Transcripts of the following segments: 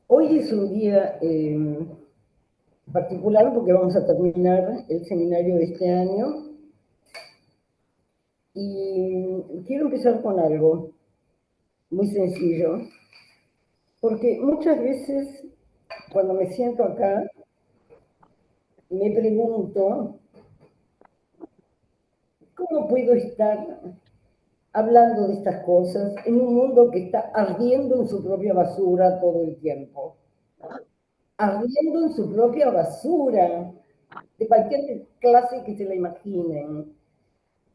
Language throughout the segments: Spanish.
Hoy es un día particular porque vamos a terminar el seminario de este año y quiero empezar con algo muy sencillo, porque muchas veces cuando me siento acá me pregunto cómo puedo estar hablando de estas cosas en un mundo que está ardiendo en su propia basura todo el tiempo, ardiendo en su propia basura, de cualquier clase que se la imaginen.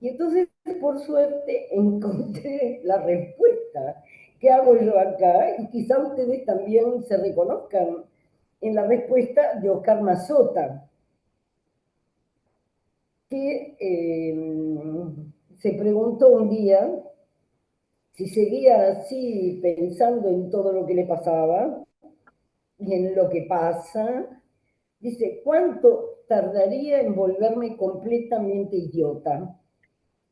Y entonces, por suerte, encontré la respuesta. ¿Qué hago yo acá? Y quizá ustedes también se reconozcan en la respuesta de Oscar Mazota, que se preguntó un día si seguía así pensando en todo lo que le pasaba y en lo que pasa. Dice, ¿cuánto tardaría en volverme completamente idiota?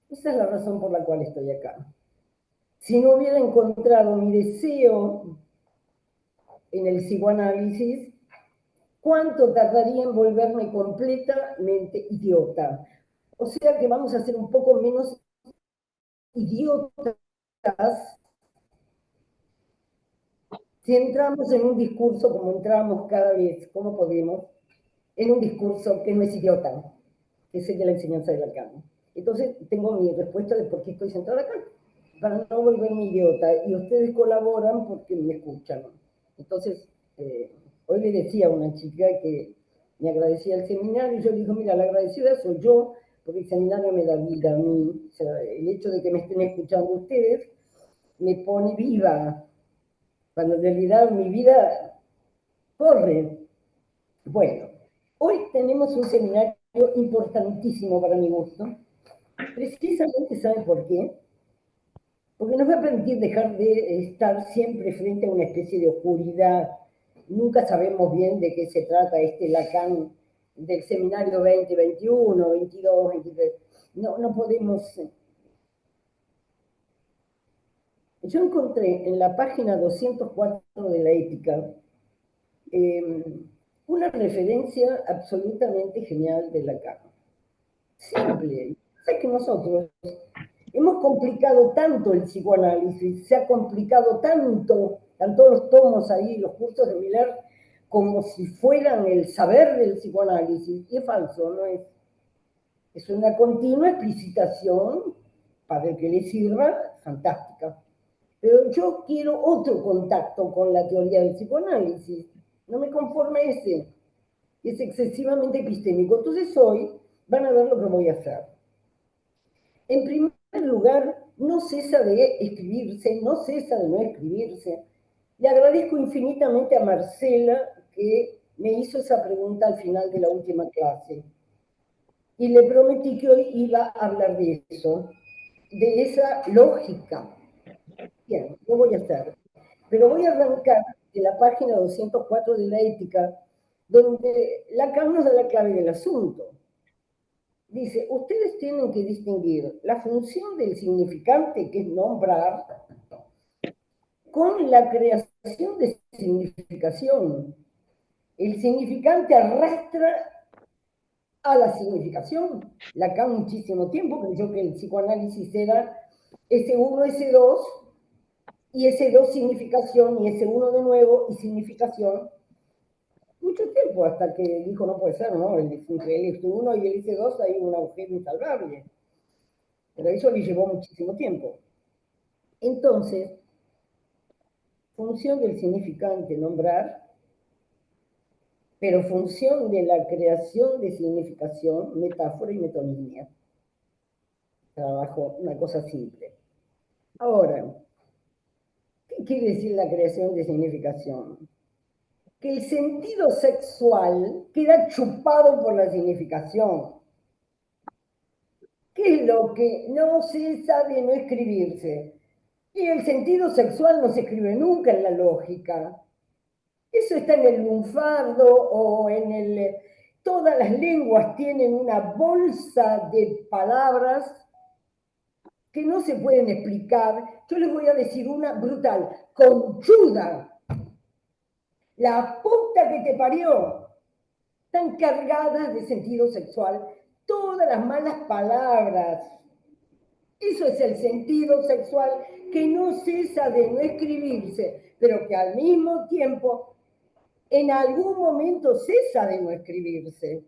Esa es la razón por la cual estoy acá. Si no hubiera encontrado mi deseo en el psicoanálisis, ¿cuánto tardaría en volverme completamente idiota? O sea que vamos a ser un poco menos idiotas si entramos en un discurso como entramos cada vez, como podemos, en un discurso que no es idiota, que sería la enseñanza de Lacan. Entonces tengo mi respuesta de por qué estoy sentada acá, para no volverme idiota, y ustedes colaboran porque me escuchan. Entonces, hoy le decía a una chica que me agradecía el seminario, y yo le digo, mira, la agradecida soy yo, porque el seminario me da vida a mí. O sea, el hecho de que me estén escuchando ustedes me pone viva, cuando en realidad mi vida corre. Bueno, hoy tenemos un seminario importantísimo para mi gusto. Precisamente, ¿saben por qué? Porque nos va a permitir dejar de estar siempre frente a una especie de oscuridad. Nunca sabemos bien de qué se trata este Lacan del seminario 2021, 22, 23. No, no podemos. Yo encontré en la página 204 de la ética eh, una referencia absolutamente genial de Lacan. Simple. Es que nosotros hemos complicado tanto el psicoanálisis, se ha complicado tanto, están todos los tomos ahí, los cursos de Miller, como si fueran el saber del psicoanálisis, y es falso, no es. Es una continua explicitación para el que le sirva, fantástica. Pero yo quiero otro contacto con la teoría del psicoanálisis, no me conforma ese, es excesivamente epistémico. Entonces hoy van a ver lo que voy a hacer. En primer lugar, no cesa de escribirse, no cesa de no escribirse. Le agradezco infinitamente a Marcela que me hizo esa pregunta al final de la última clase. Y le prometí que hoy iba a hablar de eso, de esa lógica. Bien, lo voy a hacer. Pero voy a arrancar de la página 204 de la ética, donde Lacan nos da la clave del asunto. Dice, ustedes tienen que distinguir la función del significante, que es nombrar, con la creación de significación. El significante arrastra a la significación. Lacan muchísimo tiempo creyó que el psicoanálisis era S1, S2, y S2 significación, y S1 de nuevo, y significación. Mucho tiempo hasta que dijo, no puede ser, ¿no? Entre el S1 y el S2 hay un agujero insalvable. Pero eso le llevó muchísimo tiempo. Entonces, función del significante, nombrar, pero función de la creación de significación, metáfora y metonimia. Trabajo, una cosa simple. Ahora, ¿qué quiere decir la creación de significación? Que el sentido sexual queda chupado por la significación. ¿Qué es lo que no cesa de no escribirse? Y el sentido sexual no se escribe nunca en la lógica. Eso está en el lunfardo o en el... Todas las lenguas tienen una bolsa de palabras que no se pueden explicar. Yo les voy a decir una brutal, conchuda, la puta que te parió, tan cargadas de sentido sexual, todas las malas palabras. Eso es el sentido sexual que no cesa de no escribirse, pero que al mismo tiempo en algún momento cesa de no escribirse.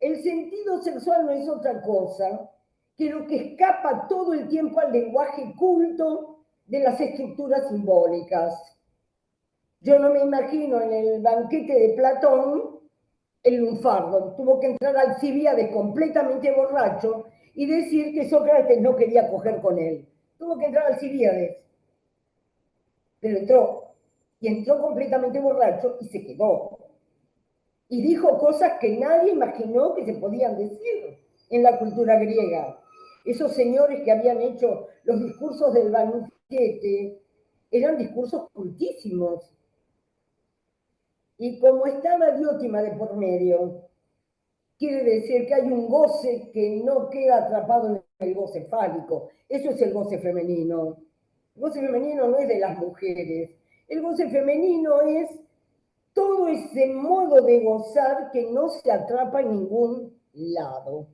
El sentido sexual no es otra cosa que lo que escapa todo el tiempo al lenguaje culto de las estructuras simbólicas. Yo no me imagino en el banquete de Platón el lunfardo. Tuvo que entrar Alcibíades completamente borracho y decir que Sócrates no quería coger con él. Tuvo que entrar Alcibíades, pero entró. Y entró completamente borracho y se quedó. Y dijo cosas que nadie imaginó que se podían decir en la cultura griega. Esos señores que habían hecho los discursos del banquete eran discursos cultísimos. Y como estaba Diótima de por medio, quiere decir que hay un goce que no queda atrapado en el goce fálico. Eso es el goce femenino. El goce femenino no es de las mujeres. El goce femenino es todo ese modo de gozar que no se atrapa en ningún lado.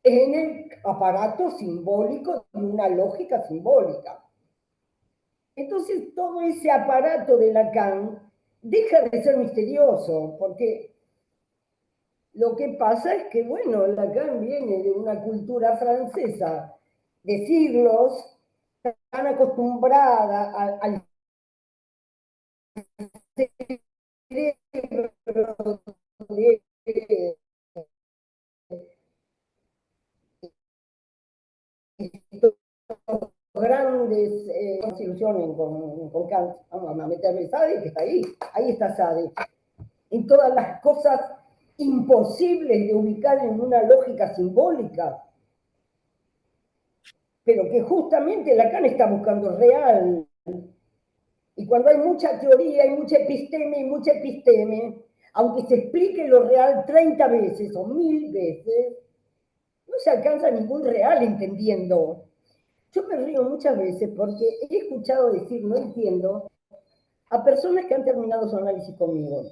En el aparato simbólico de una lógica simbólica. Entonces, todo ese aparato de Lacan deja de ser misterioso, porque lo que pasa es que, bueno, Lacan viene de una cultura francesa de siglos, tan acostumbrada al cerebro de grandes ilusiones con Kant. Vamos a meterle Sade, que está ahí está Sade. En todas las cosas imposibles de ubicar en una lógica simbólica, pero que justamente Lacan está buscando real. Y cuando hay mucha teoría, hay mucha episteme, aunque se explique lo real 30 veces o 1000 veces, no se alcanza ningún real entendiendo. Yo me río muchas veces porque he escuchado decir, no entiendo, a personas que han terminado su análisis conmigo.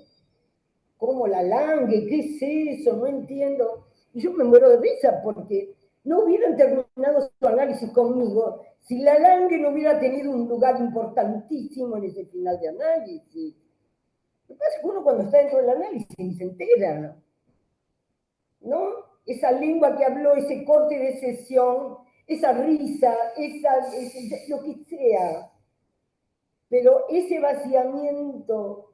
¿Cómo la Lange? ¿Qué es eso? No entiendo. Y yo me muero de risa porque no hubieran terminado su análisis conmigo si la Lange no hubiera tenido un lugar importantísimo en ese final de análisis. Lo que pasa es que uno cuando está dentro del análisis ni se entera, ¿no? Esa lengua que habló, ese corte de sesión, esa risa, lo que sea. Pero ese vaciamiento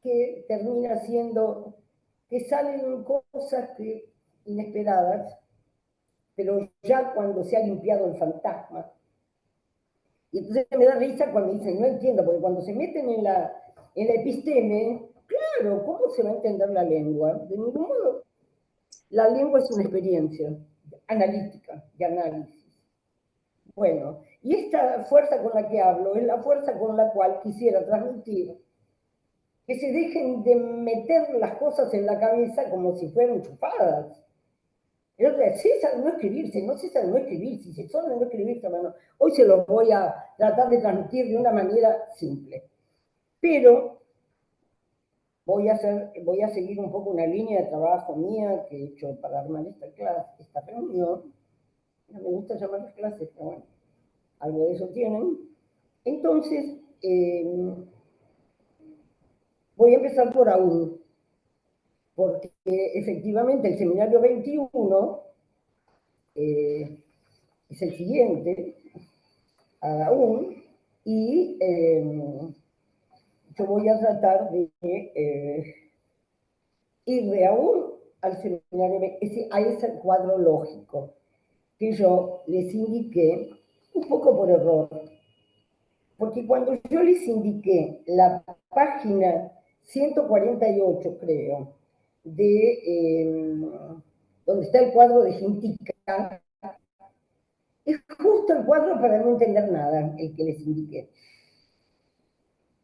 que termina siendo, que salen cosas que, inesperadas, pero ya cuando se ha limpiado el fantasma. Y entonces me da risa cuando dicen, no entiendo, porque cuando se meten en la episteme, claro, ¿cómo se va a entender la lengua? De ningún modo. La lengua es una experiencia analítica, de análisis. Bueno, y esta fuerza con la que hablo es la fuerza con la cual quisiera transmitir que se dejen de meter las cosas en la cabeza como si fueran chupadas. Cesa de no escribirse, no cesa de no escribirse, si solo de no escribirse, hermano. Hoy se lo voy a tratar de transmitir de una manera simple. Pero voy a seguir un poco una línea de trabajo mía que he hecho para armar esta clase, esta reunión. No me gusta llamar las clases, pero bueno, algo de eso tienen. Entonces, voy a empezar por aún, porque efectivamente el seminario 21 es el siguiente, aún, y yo voy a tratar de ir de aún al seminario, a ese cuadro lógico que yo les indiqué un poco por error. Porque cuando yo les indiqué la página 148, creo, donde está el cuadro de Gintica, es justo el cuadro para no entender nada, el que les indiqué.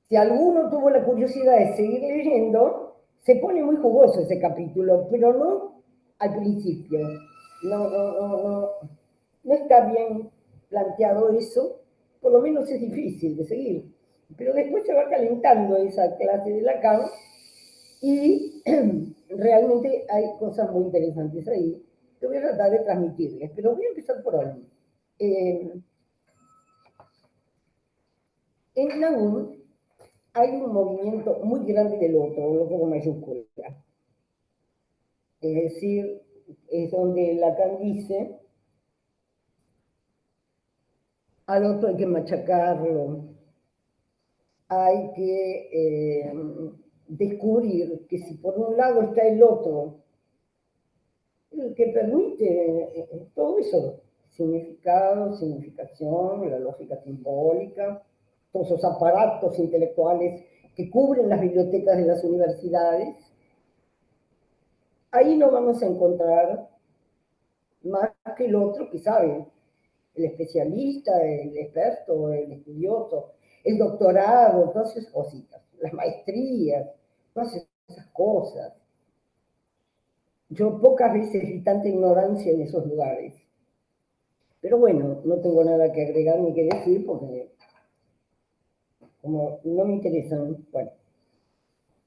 Si alguno tuvo la curiosidad de seguir leyendo, se pone muy jugoso ese capítulo, pero no al principio. No. está bien planteado eso, por lo menos es difícil de seguir. Pero después se va calentando esa clase de Lacan y realmente hay cosas muy interesantes ahí que voy a tratar de transmitirles, pero voy a empezar por ahí. En Nahum hay un movimiento muy grande del otro con mayúscula. Es decir, es donde Lacan dice, al otro hay que machacarlo, hay que descubrir que si por un lado está el otro, el que permite todo eso, significado, significación, la lógica simbólica, todos esos aparatos intelectuales que cubren las bibliotecas de las universidades, ahí no vamos a encontrar más que el otro que sabe, el especialista, el experto, el estudioso, el doctorado, todas esas cositas, las maestrías, todas esas cosas. Yo pocas veces vi tanta ignorancia en esos lugares. Pero bueno, no tengo nada que agregar ni que decir porque como no me interesan, bueno.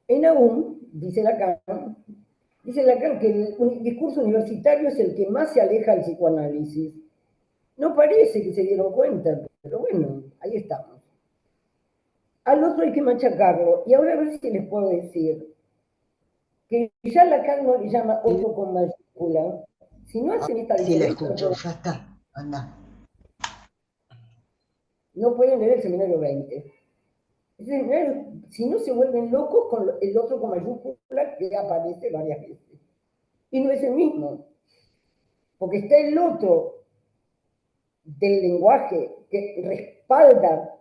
En aún, dice Lacan que el discurso universitario es el que más se aleja del psicoanálisis. No parece que se dieron cuenta, pero bueno, ahí estamos. Al otro hay que machacarlo. Y ahora a ver si les puedo decir que ya Lacan no le llama otro con mayúscula. Si no hacen esta Sí, la diferencia, escucho, ya está, anda. no pueden leer el seminario 20. El seminario, si no se vuelven locos con el otro con mayúscula que aparece varias veces. Y no es el mismo, porque está el otro del lenguaje que respalda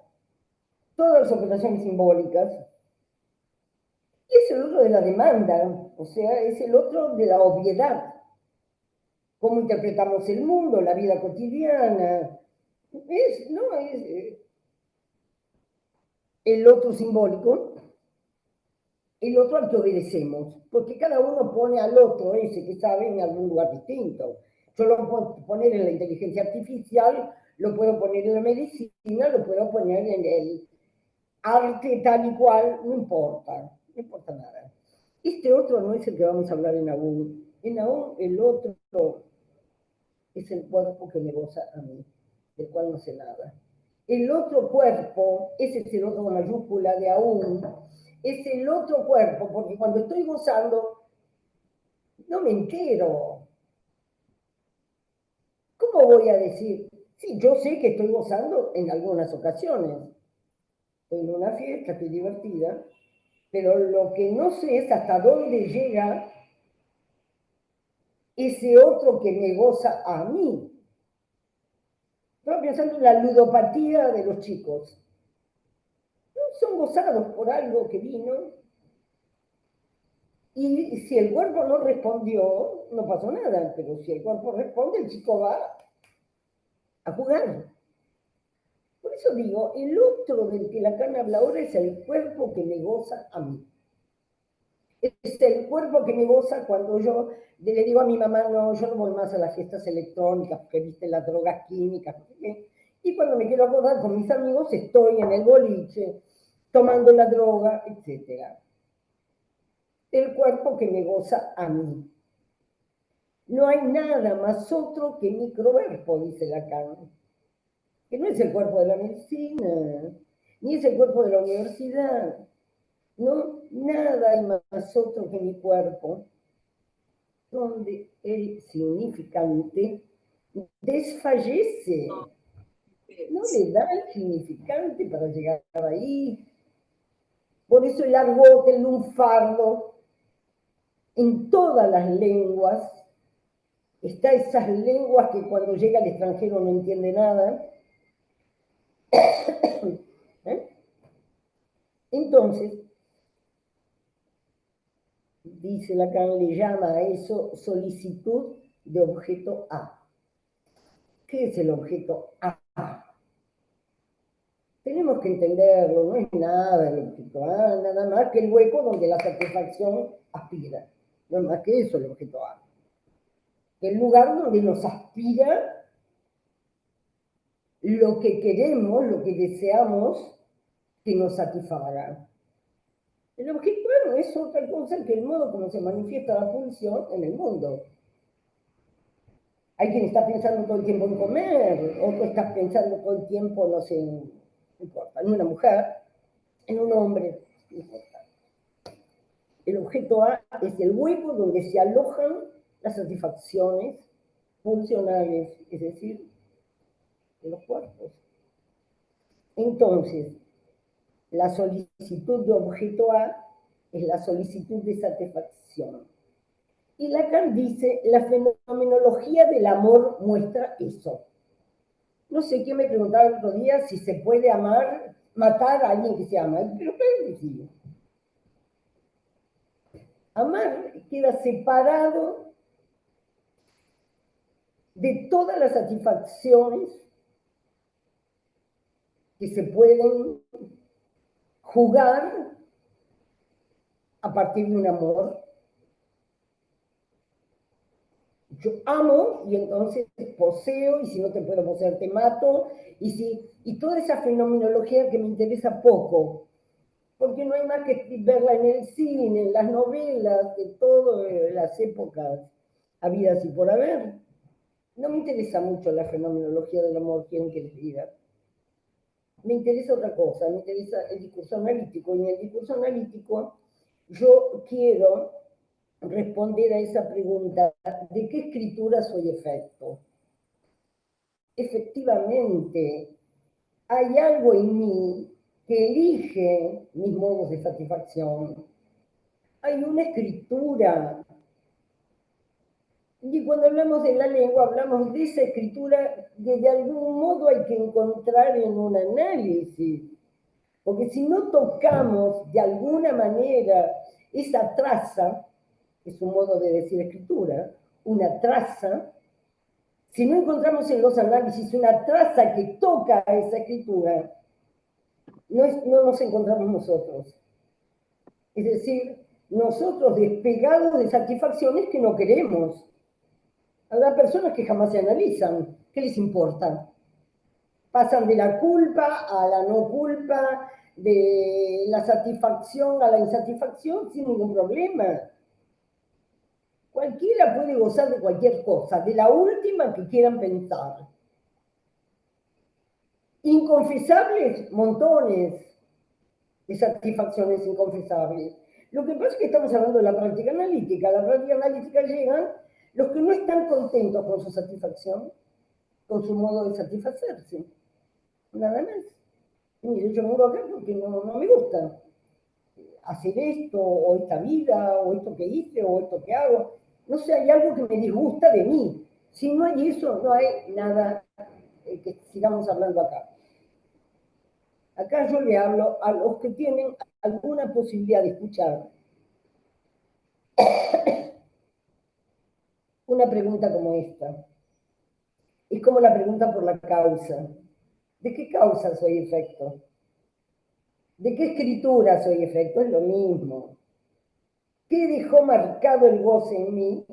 todas las operaciones simbólicas, y es el otro de la demanda, o sea, es el otro de la obviedad. Cómo interpretamos el mundo, la vida cotidiana. Es el otro simbólico, el otro al que obedecemos, porque cada uno pone al otro, ese que sabe, en algún lugar distinto. Yo lo puedo poner en la inteligencia artificial, lo puedo poner en la medicina, lo puedo poner en el arte tal y cual, no importa, no importa nada. Este otro no es el que vamos a hablar en Nahum. En Nahum el otro es el cuerpo que me goza a mí, del cual no sé nada. El otro cuerpo, ese es el otro con mayúscula de aún, es el otro cuerpo, porque cuando estoy gozando, no me entero. ¿Cómo voy a decir? Sí, yo sé que estoy gozando en algunas ocasiones. Estoy en una fiesta, estoy divertida, pero lo que no sé es hasta dónde llega ese otro que me goza a mí. Estaba pensando en la ludopatía de los chicos. No son gozados por algo que vino, y si el cuerpo no respondió, no pasó nada, pero si el cuerpo responde, el chico va a jugar. Por eso digo, el otro del que Lacan habla ahora es el cuerpo que me goza a mí. Es el cuerpo que me goza cuando yo le digo a mi mamá, no, yo no voy más a las fiestas electrónicas porque viste las drogas químicas, no sé qué. Y cuando me quiero acordar con mis amigos, estoy en el boliche, tomando la droga, etc. El cuerpo que me goza a mí. No hay nada más otro que microcuerpo, dice Lacan, que no es el cuerpo de la medicina, ni es el cuerpo de la universidad. No, nada hay más otro que mi cuerpo, donde el significante desfallece. No le da el significante para llegar ahí. Por eso el argot, el lunfardo, en todas las lenguas, está esas lenguas que cuando llega el extranjero no entiende nada. ¿Eh? Entonces, dice Lacan, le llama a eso solicitud de objeto A. ¿Qué es el objeto A? Tenemos que entenderlo, no es nada el objeto A, nada más que el hueco donde la satisfacción aspira. No es más que eso el objeto A. El lugar donde nos aspira lo que queremos, lo que deseamos que nos satisfaga. El objeto no es otra cosa que el modo como se manifiesta la pulsión en el mundo. Hay quien está pensando todo el tiempo en comer, otro está pensando todo el tiempo, no sé, no importa, en una mujer, en un hombre, no importa. El objeto A es el hueco donde se alojan las satisfacciones funcionales, es decir, de los cuerpos. Entonces, la solicitud de objeto A es la solicitud de satisfacción. Y Lacan dice, la fenomenología del amor muestra eso. No sé quién me preguntaba el otro día si se puede amar, matar a alguien que se ama, pero claro que sí. Amar queda separado de todas las satisfacciones que se pueden jugar a partir de un amor. Yo amo y entonces poseo, y si no te puedo poseer te mato, y toda esa fenomenología que me interesa poco, porque no hay más que verla en el cine, en las novelas, de todas las épocas habidas y por haber. No me interesa mucho la fenomenología del amor, quieren que les diga. Me interesa otra cosa, me interesa el discurso analítico, y en el discurso analítico yo quiero responder a esa pregunta, ¿de qué escritura soy efecto? Efectivamente, hay algo en mí que elige mis modos de satisfacción. Hay una escritura. Y cuando hablamos de la lengua, hablamos de esa escritura que de algún modo hay que encontrar en un análisis. Porque si no tocamos de alguna manera esa traza, es un modo de decir escritura, una traza, si no encontramos en los análisis una traza que toca a esa escritura, no nos encontramos nosotros. Es decir, nosotros despegados de satisfacciones que no queremos. Habrá personas que jamás se analizan. ¿Qué les importa? Pasan de la culpa a la no culpa, de la satisfacción a la insatisfacción sin ningún problema. Cualquiera puede gozar de cualquier cosa, de la última que quieran pensar. Inconfesables, montones de satisfacciones inconfesables. Lo que pasa es que estamos hablando de la práctica analítica. A la práctica analítica llegan los que no están contentos con su satisfacción, con su modo de satisfacerse. Nada más. Mire, yo vengo acá porque no me gusta hacer esto, o esta vida, o esto que hice, o esto que hago. No sé, hay algo que me disgusta de mí. Si no hay eso, no hay nada que sigamos hablando acá. Acá yo le hablo a los que tienen alguna posibilidad de escuchar una pregunta como esta. Es como la pregunta por la causa. ¿De qué causa soy efecto? ¿De qué escritura soy efecto? Es lo mismo. ¿Qué dejó marcado el goce en mí?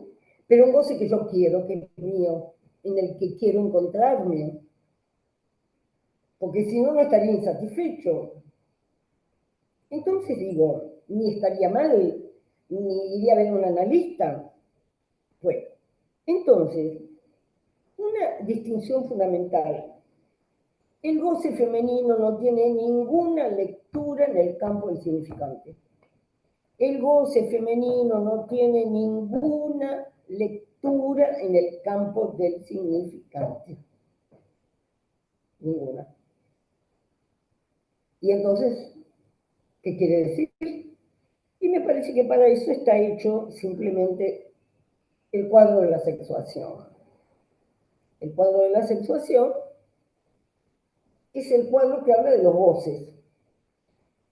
Pero un goce que yo quiero, que es mío, en el que quiero encontrarme. Porque si no, no estaría insatisfecho. Entonces digo, ni estaría mal, ni iría a ver a un analista. Bueno, entonces, una distinción fundamental. El goce femenino no tiene ninguna lectura en el campo del significante. El goce femenino no tiene ninguna lectura en el campo del significante. Ninguna. Y entonces, ¿qué quiere decir? Y me parece que para eso está hecho simplemente el cuadro de la sexuación. El cuadro de la sexuación es el cuadro que habla de los goces.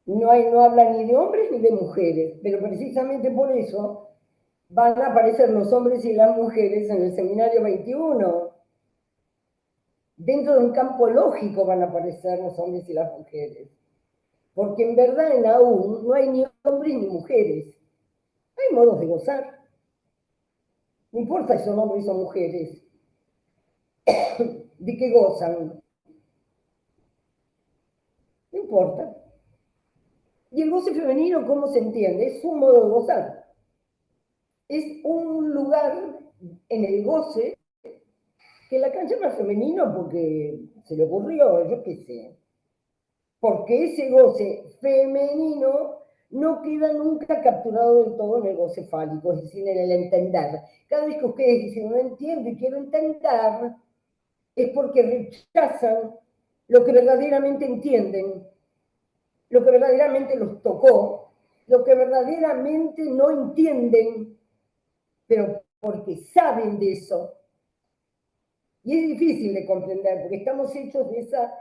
No habla ni de hombres ni de mujeres, pero precisamente por eso van a aparecer los hombres y las mujeres en el seminario 21. Dentro de un campo lógico van a aparecer los hombres y las mujeres. Porque en verdad en aún no hay ni hombres ni mujeres. Hay modos de gozar. No importa si son hombres o mujeres. ¿De qué gozan? no importa. Y el goce femenino, ¿cómo se entiende? Es un modo de gozar. Es un lugar en el goce que la cancha llama femenino porque se le ocurrió, yo qué sé. Porque ese goce femenino no queda nunca capturado del todo en el goce fálico, es decir, en el entender. Cada vez que ustedes dicen no entiendo y quiero entender, es porque rechazan lo que verdaderamente entienden, lo que verdaderamente los tocó, lo que verdaderamente no entienden, pero porque saben de eso. Y es difícil de comprender, porque estamos hechos de esa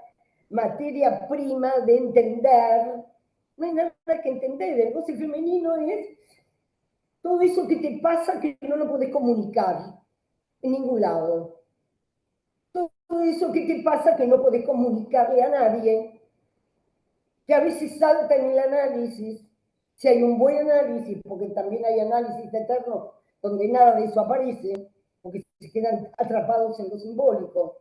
materia prima de entender. No hay nada que entender. El goce femenino es todo eso que te pasa que no lo podés comunicar en ningún lado. Todo eso que te pasa que no podés comunicarle a nadie, que a veces salta en el análisis, si hay un buen análisis, porque también hay análisis eternos donde nada de eso aparece, porque se quedan atrapados en lo simbólico,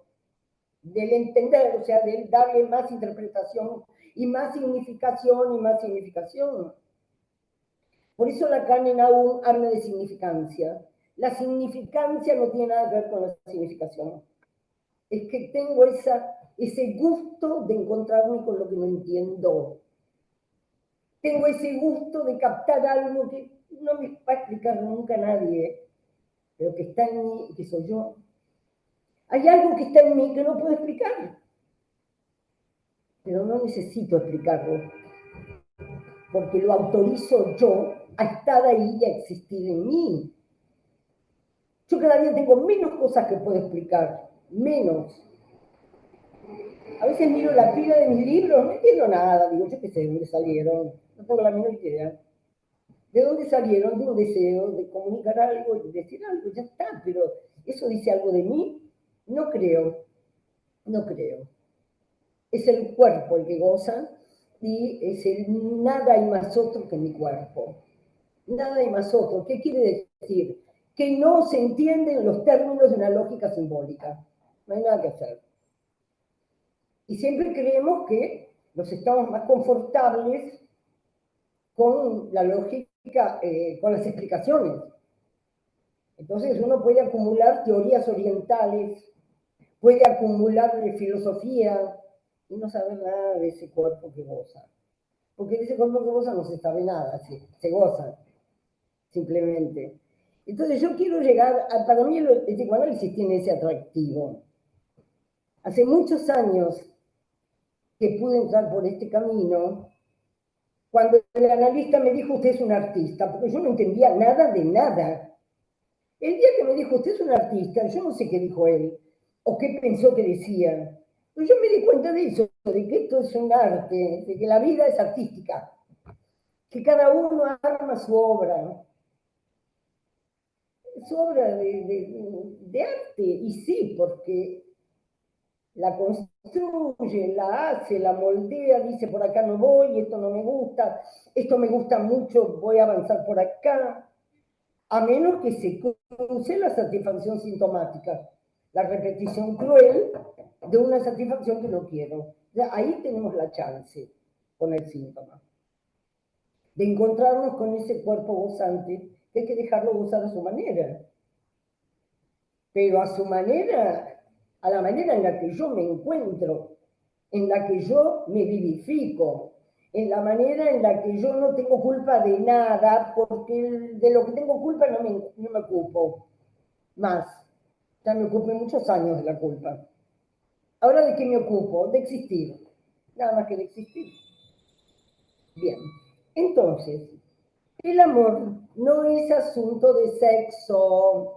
del entender, o sea, del darle más interpretación y más significación y más significación. Por eso Lacan en aún habla de significancia. La significancia no tiene nada que ver con la significación. Es que tengo ese gusto de encontrarme con lo que no entiendo. Tengo ese gusto de captar algo que no me va a explicar nunca nadie, pero que está en mí, que soy yo. Hay algo que está en mí que no puedo explicar, pero no necesito explicarlo, porque lo autorizo yo a estar ahí y a existir en mí. Yo cada día tengo menos cosas que puedo explicar, menos. A veces miro la pila de mis libros, no entiendo nada, digo, yo qué sé de dónde salieron, no tengo la menor idea. ¿De dónde salieron? De un deseo de comunicar algo, de decir algo, ya está, pero ¿eso dice algo de mí? No creo, no creo. Es el cuerpo el que goza y es el nada hay más otro que mi cuerpo. Nada hay más otro. ¿Qué quiere decir? Que no se entienden los términos de una lógica simbólica. No hay nada que hacer. Y siempre creemos que los estados más confortables con la lógica, con las explicaciones. Entonces uno puede acumular teorías orientales, puede acumular filosofía y no saber nada de ese cuerpo que goza. Porque de ese cuerpo que goza no se sabe nada, se goza simplemente. Entonces yo quiero llegar, para mí el psicoanálisis tiene ese atractivo. Hace muchos años que pude entrar por este camino, cuando el analista me dijo, usted es un artista, porque yo no entendía nada de nada. El día que me dijo, usted es un artista, yo no sé qué dijo él, o qué pensó que decía, pero yo me di cuenta de eso, de que esto es un arte, de que la vida es artística, que cada uno arma su obra de arte, y sí, porque la construye, la hace, la moldea, dice por acá no voy, esto no me gusta, esto me gusta mucho, voy a avanzar por acá, a menos que se cruce la satisfacción sintomática, la repetición cruel de una satisfacción que no quiero. Ya ahí tenemos la chance con el síntoma, de encontrarnos con ese cuerpo gozante, que hay que dejarlo gozar a su manera, pero a su manera, a la manera en la que yo me encuentro, en la que yo me vivifico, en la manera en la que yo no tengo culpa de nada, porque de lo que tengo culpa no me ocupo más. Ya me ocupé muchos años de la culpa. Ahora, ¿de qué me ocupo? De existir. Nada más que de existir. Bien. Entonces, el amor no es asunto de sexo.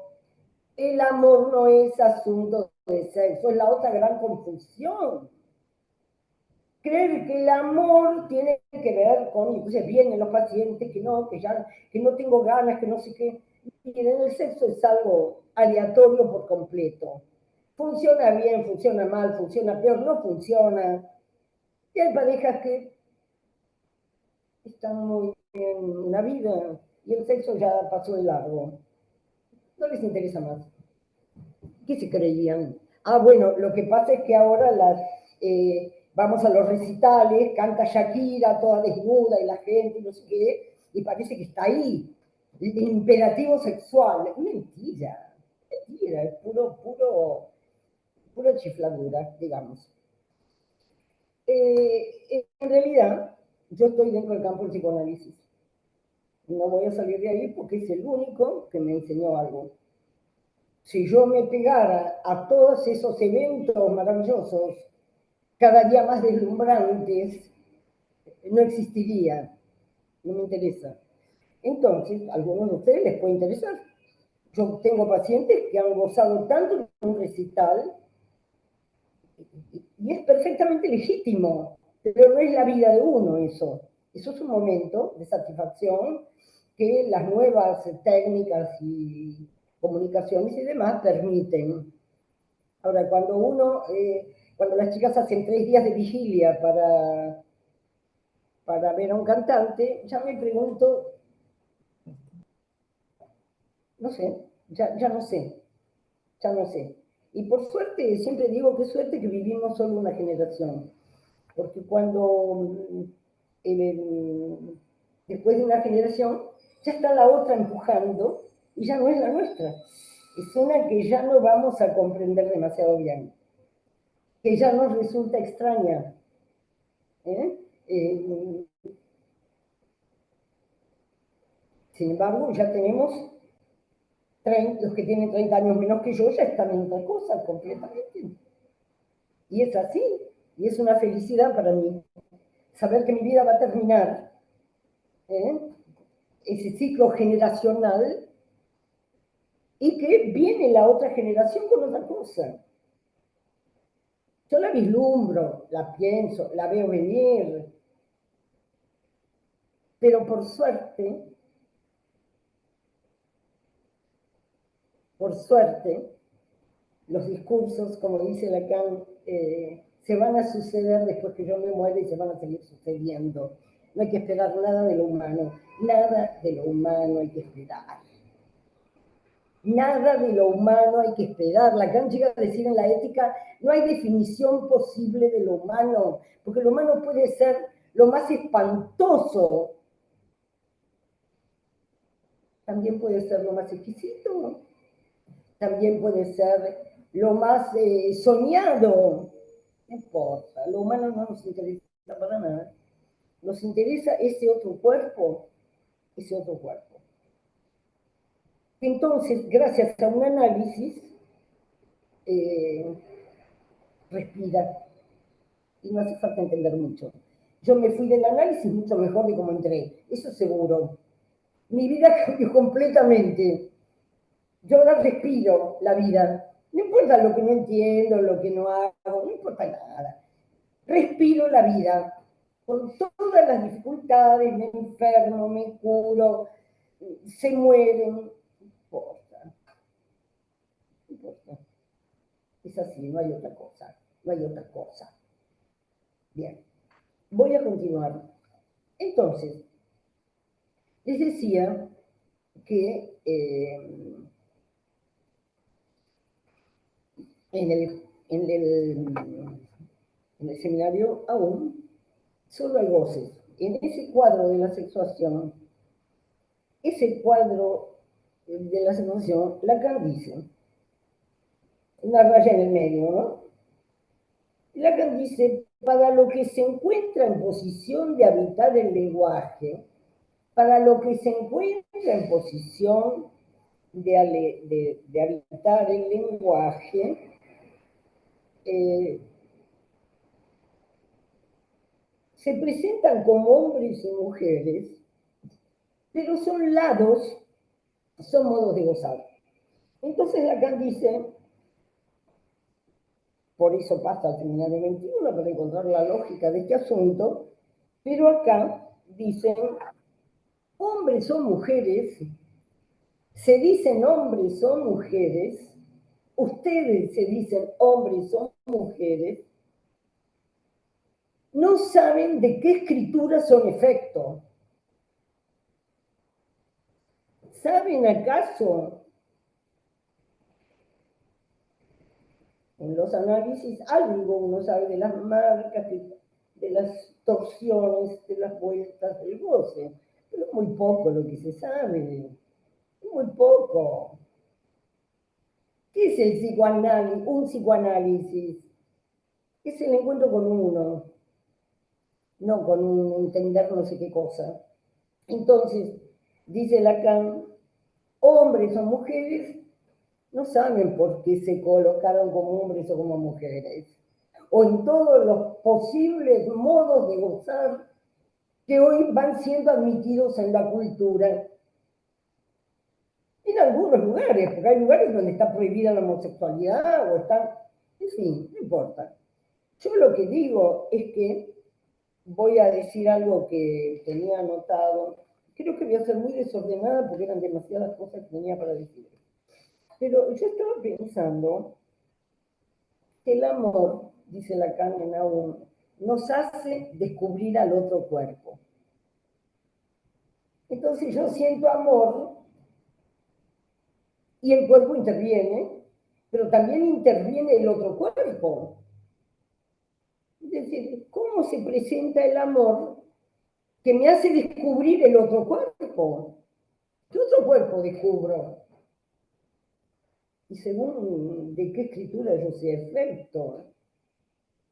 El amor no es asunto de sexo. Es la otra gran confusión. Creer que el amor tiene que ver con, y entonces vienen los pacientes que no tengo ganas, que no sé qué. Miren, el sexo es algo aleatorio por completo. Funciona bien, funciona mal, funciona peor, no funciona. Y hay parejas que están muy bien en la vida y el sexo ya pasó de largo. No les interesa más. ¿Qué se creían? Ah, bueno, lo que pasa es que ahora vamos a los recitales, canta Shakira toda desnuda y la gente, no sé qué, y parece que está ahí. El imperativo sexual. Es mentira, mentira, es pura chifladura, digamos. En realidad, yo estoy dentro del campo del psicoanálisis. No voy a salir de ahí porque es el único que me enseñó algo. Si yo me pegara a todos esos eventos maravillosos, cada día más deslumbrantes, no existiría, no me interesa. Entonces, a algunos de ustedes les puede interesar. Yo tengo pacientes que han gozado tanto de un recital y es perfectamente legítimo, pero no es la vida de uno eso. Eso es un momento de satisfacción que las nuevas técnicas y comunicaciones y demás permiten. Ahora, cuando las chicas hacen 3 días de vigilia para ver a un cantante, ya me pregunto, no sé, ya no sé, ya no sé. Y por suerte, siempre digo que suerte que vivimos solo una generación, porque eh, después de una generación, ya está la otra empujando y ya no es la nuestra. Es una que ya no vamos a comprender demasiado bien, que ya nos resulta extraña. ¿Eh? Eh, Sin embargo, ya tenemos 30, los que tienen 30 años menos que yo ya están en otra cosa completamente. Y es así, y es una felicidad para mí saber que mi vida va a terminar, ¿eh? Ese ciclo generacional, y que viene la otra generación con otra cosa. Yo la vislumbro, la pienso, la veo venir, pero por suerte, los discursos, como dice Lacan, se van a suceder después que yo me muera y se van a seguir sucediendo. No hay que esperar nada de lo humano, nada de lo humano hay que esperar. Nada de lo humano hay que esperar. Lacan llega a decir en la ética, no hay definición posible de lo humano, porque lo humano puede ser lo más espantoso, también puede ser lo más exquisito, también puede ser lo más soñado. No importa, lo humano no nos interesa para nada. Nos interesa ese otro cuerpo. Entonces, gracias a un análisis, eh, respira, y no hace falta entender mucho. Yo me fui del análisis mucho mejor de cómo entré, eso seguro. Mi vida cambió completamente. Yo ahora respiro la vida. No importa lo que no entiendo, lo que no hago, no importa nada. Respiro la vida. Con todas las dificultades, me enfermo, me curo, se mueren. No importa, no importa. Es así, no hay otra cosa. No hay otra cosa. Bien, voy a continuar. Entonces, les decía que en el, en el, en el seminario aún solo hay voces. En ese cuadro de la sexuación, ese cuadro de la sexuación, Lacan dice, una raya en el medio, ¿no? Lacan dice, para lo que se encuentra en posición de habitar el lenguaje, para lo que se encuentra en posición de habitar el lenguaje, eh, se presentan como hombres y mujeres, pero son lados, son modos de gozar. Entonces Lacan dice, por eso pasa al seminario 21 para encontrar la lógica de este asunto, pero acá dicen, hombres o mujeres, se dicen hombres o mujeres, ustedes se dicen hombres o mujeres, no saben de qué escrituras son efecto. ¿Saben acaso En los análisis algo uno sabe de las marcas, de las torsiones, de las vueltas del goce, pero muy poco lo que se sabe, muy poco. ¿Qué es el psicoanálisis? Un psicoanálisis es el encuentro con uno, no con un entender no sé qué cosa. Entonces, dice Lacan, hombres o mujeres no saben por qué se colocaron como hombres o como mujeres, o en todos los posibles modos de gozar que hoy van siendo admitidos en la cultura. En algunos lugares, porque hay lugares donde está prohibida la homosexualidad o están, en fin, no importa. Yo lo que digo es que voy a decir algo que tenía anotado. Creo que voy a ser muy desordenada porque eran demasiadas cosas que tenía para decir. Pero yo estaba pensando que el amor, dice Lacan en Aún, nos hace descubrir al otro cuerpo. Entonces yo siento amor y el cuerpo interviene, pero también interviene el otro cuerpo. Es decir, ¿cómo se presenta el amor que me hace descubrir el otro cuerpo? ¿Qué otro cuerpo descubro? Y según de qué escritura yo sea efecto.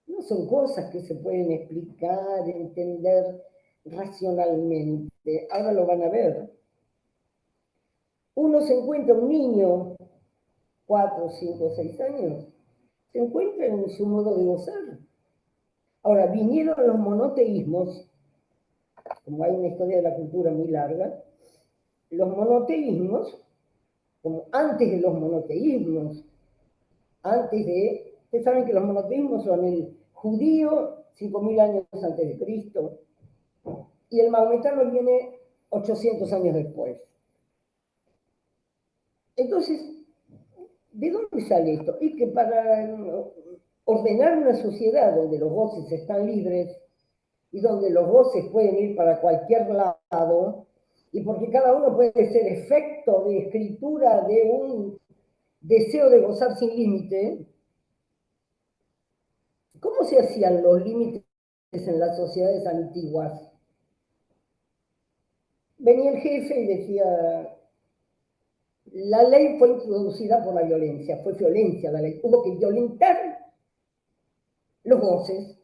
No son cosas que se pueden explicar, entender racionalmente. Ahora lo van a ver. Uno se encuentra, un niño, 4, 5, 6 años, se encuentra en su modo de gozar. Ahora, vinieron los monoteísmos, como hay una historia de la cultura muy larga, los monoteísmos, como antes de los monoteísmos, antes de, ustedes saben que los monoteísmos son el judío 5.000 años antes de Cristo, y el maometano viene 800 años después. Entonces, ¿de dónde sale esto? Es que para ordenar una sociedad donde los goces están libres y donde los goces pueden ir para cualquier lado, y porque cada uno puede ser efecto de escritura de un deseo de gozar sin límite, ¿cómo se hacían los límites en las sociedades antiguas? Venía el jefe y decía, la ley fue introducida por la violencia, fue violencia la ley, hubo que violentar los goces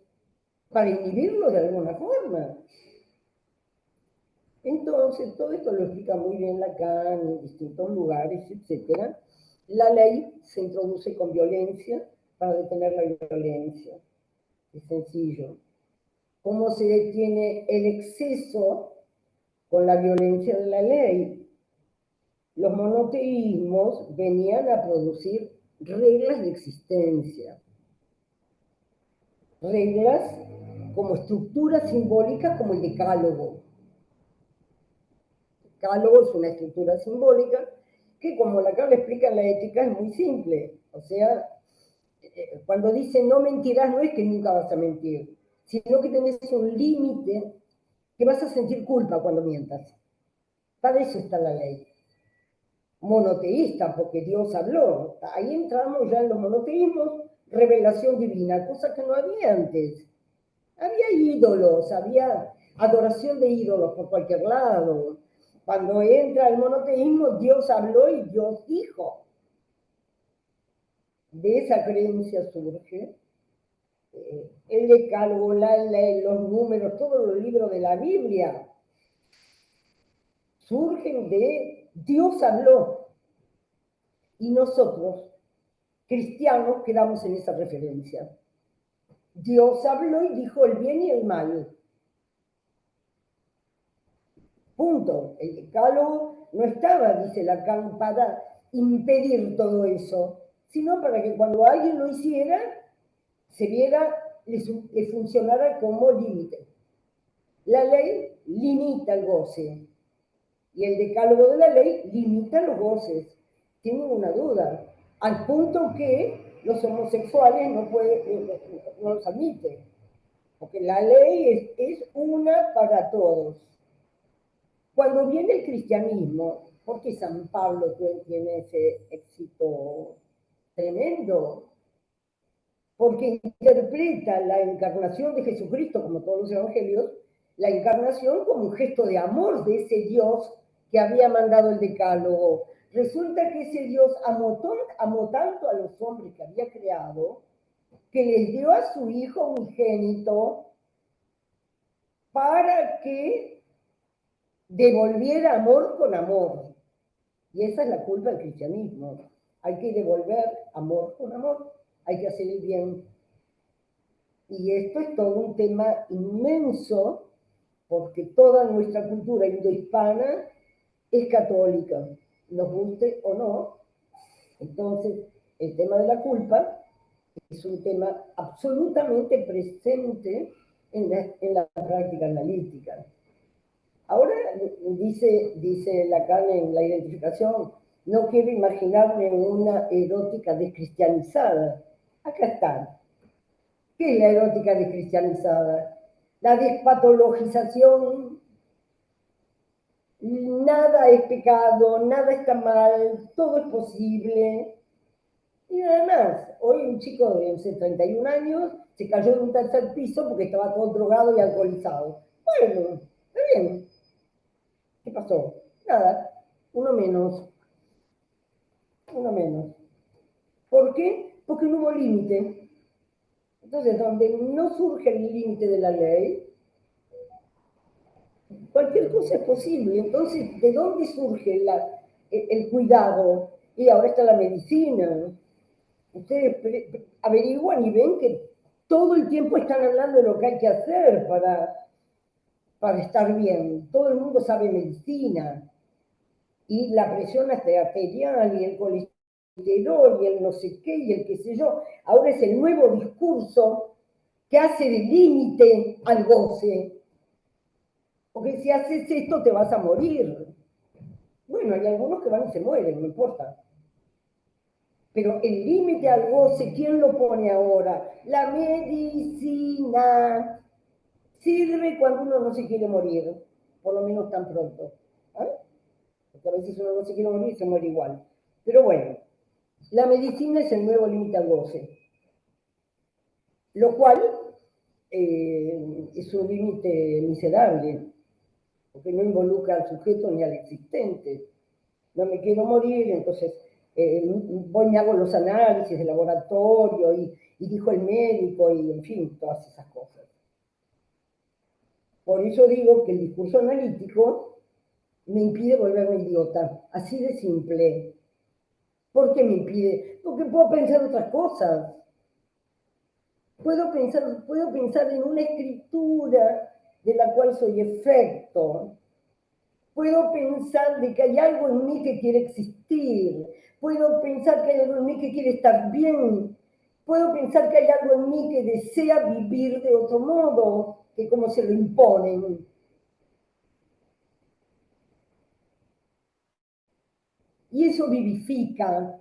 para inhibirlos de alguna forma. Entonces, todo esto lo explica muy bien Lacan en distintos lugares, etc. La ley se introduce con violencia para detener la violencia. Es sencillo. ¿Cómo se detiene el exceso con la violencia de la ley? Los monoteísmos venían a producir reglas de existencia, reglas como estructuras simbólicas como el decálogo. El decálogo es una estructura simbólica que, como Lacan lo explica en la ética, es muy simple. O sea, cuando dice no mentirás, no es que nunca vas a mentir, sino que tenés un límite que vas a sentir culpa cuando mientas. Para eso está la ley. Monoteísta, porque Dios habló. Ahí entramos ya en los monoteísmos, revelación divina, cosa que no había antes. Había ídolos, había adoración de ídolos por cualquier lado. Cuando entra el monoteísmo, Dios habló y Dios dijo. De esa creencia surge el decálogo, la ley, los números, todos los libros de la Biblia. Surgen de Dios habló. Y nosotros, cristianos, quedamos en esa referencia. Dios habló y dijo el bien y el mal. Punto. El decálogo no estaba, dice Lacan, para impedir todo eso, sino para que cuando alguien lo hiciera, se viera, le funcionara como límite. La ley limita el goce y el decálogo de la ley limita los goces, sin ninguna duda, al punto que los homosexuales no los admiten, porque la ley es una para todos. Cuando viene el cristianismo, porque San Pablo tiene ese éxito tremendo, porque interpreta la encarnación de Jesucristo, como todos los evangelios, la encarnación como un gesto de amor de ese Dios que había mandado el decálogo. Resulta que ese Dios amó tanto a los hombres que había creado, que les dio a su Hijo unigénito para que devolviera amor con amor. Y esa es la culpa del cristianismo. Hay que devolver amor con amor, hay que hacer el bien. Y esto es todo un tema inmenso, porque toda nuestra cultura indohispana es católica, nos guste o no. Entonces, el tema de la culpa es un tema absolutamente presente en la práctica analítica. Ahora dice Lacan en la identificación, no quiero imaginarme una erótica descristianizada. Acá está. ¿Qué es la erótica descristianizada? La despatologización, nada es pecado, nada está mal, todo es posible. Y además, hoy un chico de 31 años se cayó de un tercer piso porque estaba todo drogado y alcoholizado. Bueno, está bien. ¿Qué pasó? Nada, uno menos, uno menos. ¿Por qué? Porque no hubo límite. Entonces, donde no surge el límite de la ley, cualquier cosa es posible. Entonces, ¿de dónde surge el cuidado? Y ahora está la medicina. Ustedes averiguan y ven que todo el tiempo están hablando de lo que hay que hacer para estar bien. Todo el mundo sabe medicina. Y la presión arterial y el colesterol y el no sé qué y el qué sé yo. Ahora es el nuevo discurso que hace de límite al goce. Porque si haces esto te vas a morir. Bueno, hay algunos que van y se mueren, no importa. Pero el límite al goce, ¿quién lo pone ahora? La medicina. Sirve cuando uno no se quiere morir, por lo menos tan pronto. ¿Eh? Porque a veces uno no se quiere morir y se muere igual. Pero bueno, la medicina es el nuevo límite al goce, lo cual es un límite miserable, porque no involucra al sujeto ni al existente. No me quiero morir, entonces voy y me hago los análisis de laboratorio y dijo el médico y en fin, todas esas cosas. Por eso digo que el discurso analítico me impide volverme idiota, así de simple. ¿Por qué me impide? Porque puedo pensar otras cosas. Puedo pensar en una escritura de la cual soy efecto. Puedo pensar de que hay algo en mí que quiere existir. Puedo pensar que hay algo en mí que quiere estar bien. Puedo pensar que hay algo en mí que desea vivir de otro modo que como se lo imponen. Y eso vivifica.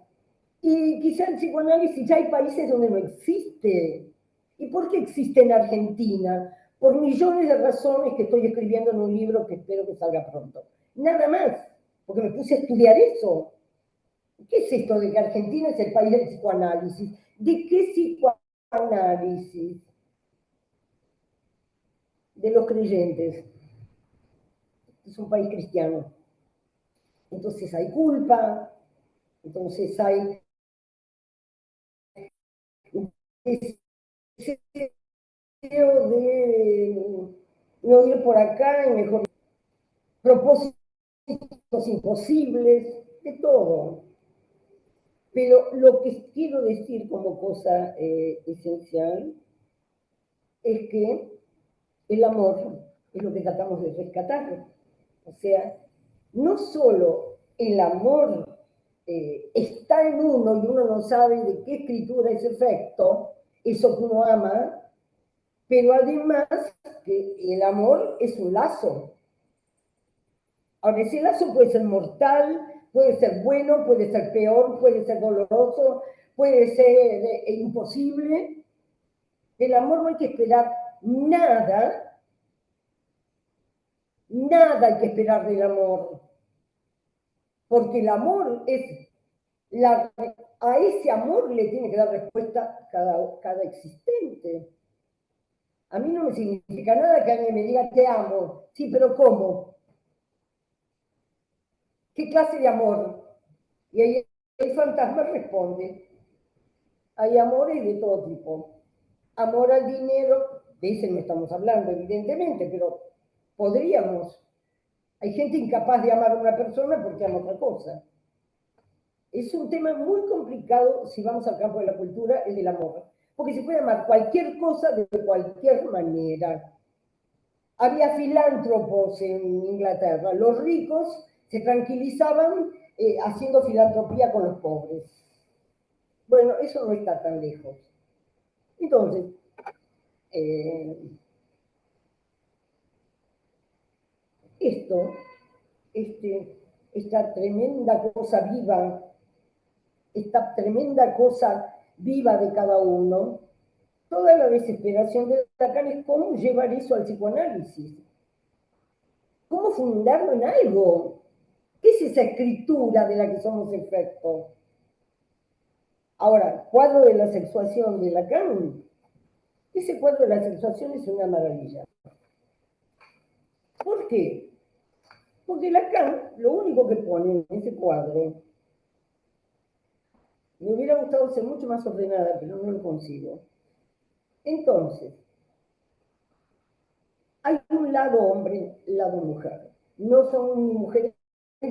Y quizá el psicoanálisis ya hay países donde no existe. ¿Y por qué existe en Argentina? Por millones de razones que estoy escribiendo en un libro que espero que salga pronto. Nada más, porque me puse a estudiar eso. ¿Qué es esto de que Argentina es el país del psicoanálisis? ¿De qué psicoanálisis? De los creyentes. Es un país cristiano. Entonces hay culpa, entonces hay deseo de no ir por acá y mejor propósitos imposibles, de todo. Pero lo que quiero decir como cosa esencial es que el amor es lo que tratamos de rescatar. O sea, no solo el amor está en uno y uno no sabe de qué escritura es efecto, eso que uno ama, pero además que el amor es un lazo. Ahora, ese lazo puede ser mortal, puede ser bueno, puede ser peor, puede ser doloroso, puede ser imposible. Del amor no hay que esperar nada, nada hay que esperar del amor, porque el amor es a ese amor le tiene que dar respuesta cada existente. A mí no me significa nada que alguien me diga te amo. Sí, pero ¿cómo? ¿Qué clase de amor? Y ahí el fantasma responde. Hay amores de todo tipo. Amor al dinero, de ese no estamos hablando, evidentemente, pero podríamos. Hay gente incapaz de amar a una persona porque ama otra cosa. Es un tema muy complicado si vamos al campo de la cultura, el del amor. Porque se puede amar cualquier cosa de cualquier manera. Había filántropos en Inglaterra. Los ricos se tranquilizaban haciendo filantropía con los pobres. Bueno, eso no está tan lejos. Entonces, eh, esto, esta tremenda cosa viva, esta tremenda cosa viva de cada uno, toda la desesperación de Lacan es cómo llevar eso al psicoanálisis, cómo fundarlo en algo. ¿Qué es esa escritura de la que somos efecto? Ahora, cuadro de la sexuación de Lacan. Ese cuadro de la sexuación es una maravilla. ¿Por qué? Porque Lacan lo único que pone en ese cuadro, me hubiera gustado ser mucho más ordenada, pero no lo consigo. Entonces, hay un lado hombre, lado mujer. No son ni mujeres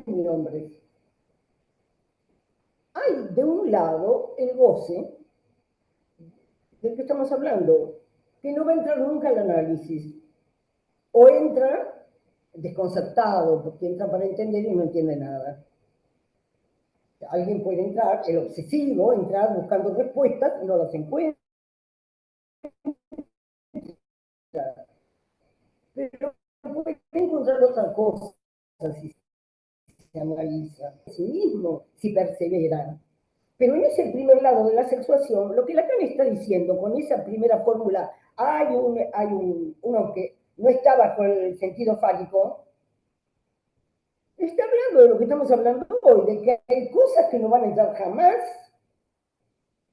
ni hombres. Hay de un lado el goce, del que estamos hablando, que no va a entrar nunca al análisis. O entra desconcertado, porque entra para entender y no entiende nada. Alguien puede entrar, el obsesivo, entrar buscando respuestas y no las encuentra. Pero puede encontrar otra cosa si se analiza a sí mismo, si persevera. Pero en ese primer lado de la sexuación, lo que Lacan está diciendo con esa primera fórmula, uno que no está bajo el sentido fálico, está hablando de lo que estamos hablando hoy, de que hay cosas que no van a entrar jamás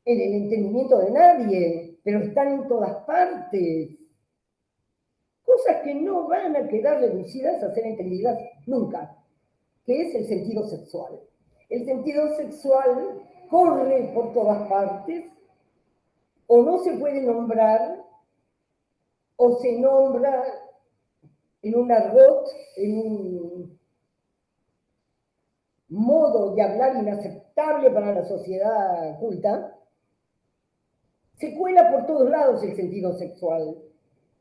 en el entendimiento de nadie, pero están en todas partes. Cosas que no van a quedar reducidas a ser entendidas nunca, que es el sentido sexual. El sentido sexual corre por todas partes, o no se puede nombrar, o se nombra en un argot, en un modo de hablar inaceptable para la sociedad culta, se cuela por todos lados el sentido sexual.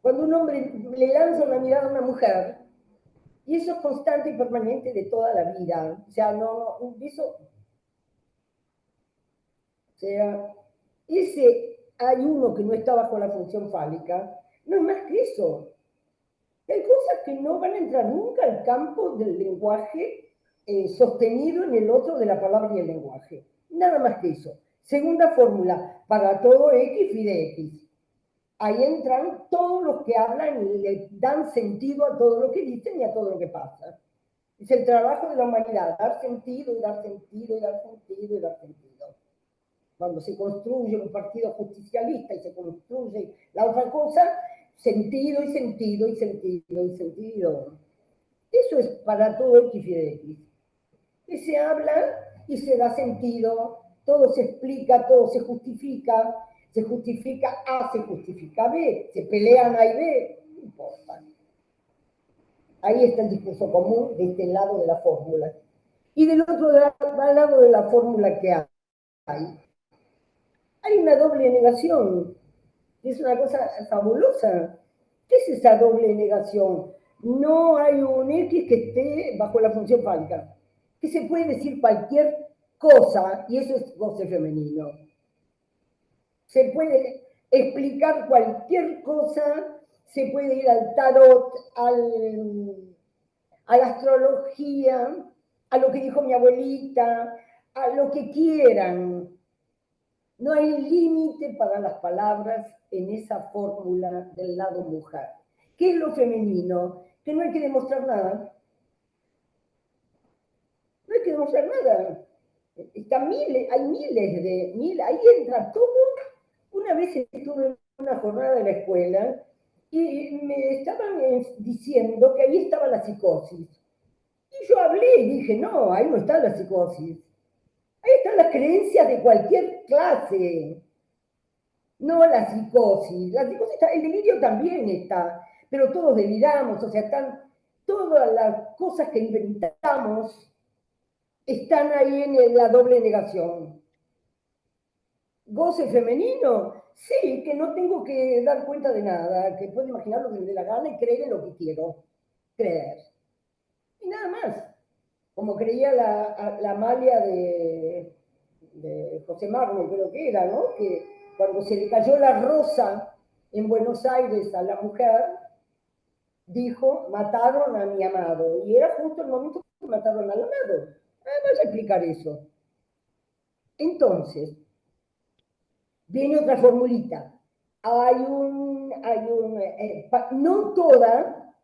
Cuando un hombre le lanza una mirada a una mujer, y eso es constante y permanente de toda la vida, o sea, hay uno que no está bajo la función fálica, no es más que eso. Hay cosas que no van a entrar nunca al campo del lenguaje sostenido en el otro de la palabra y el lenguaje. Nada más que eso. Segunda fórmula, para todo X y de X. Ahí entran todos los que hablan y le dan sentido a todo lo que dicen y a todo lo que pasa. Es el trabajo de la humanidad, dar sentido y dar sentido y dar sentido y dar sentido. Cuando se construye un partido justicialista y se construye la otra cosa, sentido y sentido y sentido y sentido. Eso es para todo X y de X. Y se habla y se da sentido, todo se explica, todo se justifica A, se justifica B, se pelean A y B, no importa. Ahí está el discurso común de este lado de la fórmula. Y del otro lado de la fórmula que hay una doble negación. Es una cosa fabulosa. ¿Qué es esa doble negación? No hay un X que esté bajo la función fálica. Que se puede decir cualquier cosa, y eso es goce femenino. Se puede explicar cualquier cosa, se puede ir al tarot, a la astrología, a lo que dijo mi abuelita, a lo que quieran. No hay límite para las palabras en esa fórmula del lado mujer. ¿Qué es lo femenino? Que no hay que demostrar nada. No hay que demostrar nada. hay miles, ahí entra todo. Una vez estuve en una jornada de la escuela y me estaban diciendo que ahí estaba la psicosis. Y yo hablé y dije, no, ahí no está la psicosis. Ahí están las creencias de cualquier clase, no la psicosis. La psicosis está, el delirio también está, pero todos deliramos, o sea, están todas las cosas que inventamos están ahí en la doble negación. Goce femenino, sí, que no tengo que dar cuenta de nada, que puedo imaginar lo que me dé la gana y creer en lo que quiero creer. Y nada más. Como creía la Amalia de José Mármol, creo que era, ¿no? Que cuando se le cayó la rosa en Buenos Aires a la mujer, dijo, mataron a mi amado. Y era justo el momento que mataron al amado. Vamos a explicar eso. Entonces, viene otra formulita. No toda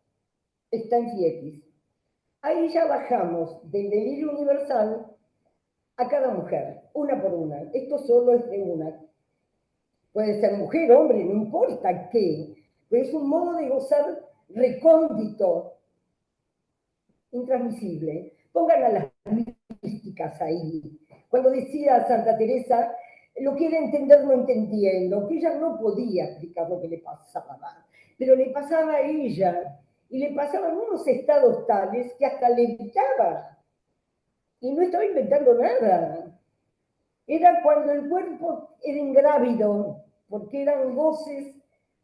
está en FIX. Ahí ya bajamos del delirio universal a cada mujer, una por una. Esto solo es de una. Puede ser mujer, hombre, no importa qué. Pero es un modo de gozar recóndito, intransmisible. Pongan a las místicas ahí. Cuando decía Santa Teresa, lo quiere entender no entendiendo, que ella no podía explicar lo que le pasaba, pero le pasaba a ella, y le pasaban unos estados tales que hasta le evitaba, y no estaba inventando nada. Era cuando el cuerpo era ingrávido, porque eran goces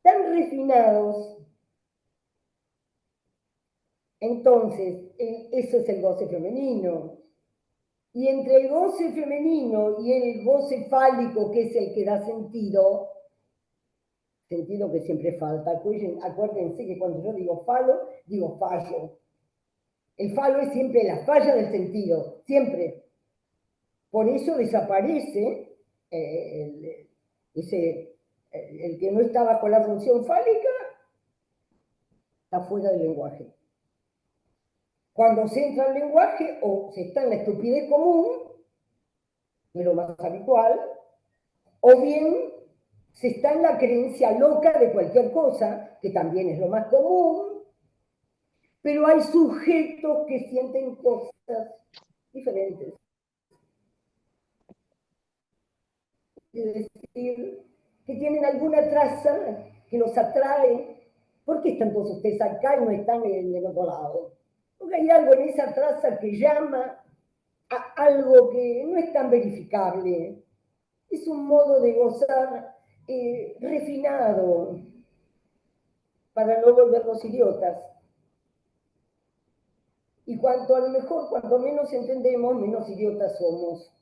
tan refinados. Entonces, eso es el goce femenino. Y entre el goce femenino y el goce fálico, que es el que da sentido que siempre falta. Acuérdense que cuando yo digo falo, digo fallo. El falo es siempre la falla del sentido, siempre. Por eso desaparece el que no está bajo la función fálica, está fuera del lenguaje. Cuando se entra al lenguaje o se está en la estupidez común, que es lo más habitual, o bien se está en la creencia loca de cualquier cosa, que también es lo más común, pero hay sujetos que sienten cosas diferentes. Es decir, que tienen alguna traza que los atrae. ¿Por qué están todos ustedes acá y no están en el otro lado? Porque hay algo en esa traza que llama a algo que no es tan verificable. Es un modo de gozar refinado para no volvernos idiotas. Y cuanto a lo mejor, cuanto menos entendemos, menos idiotas somos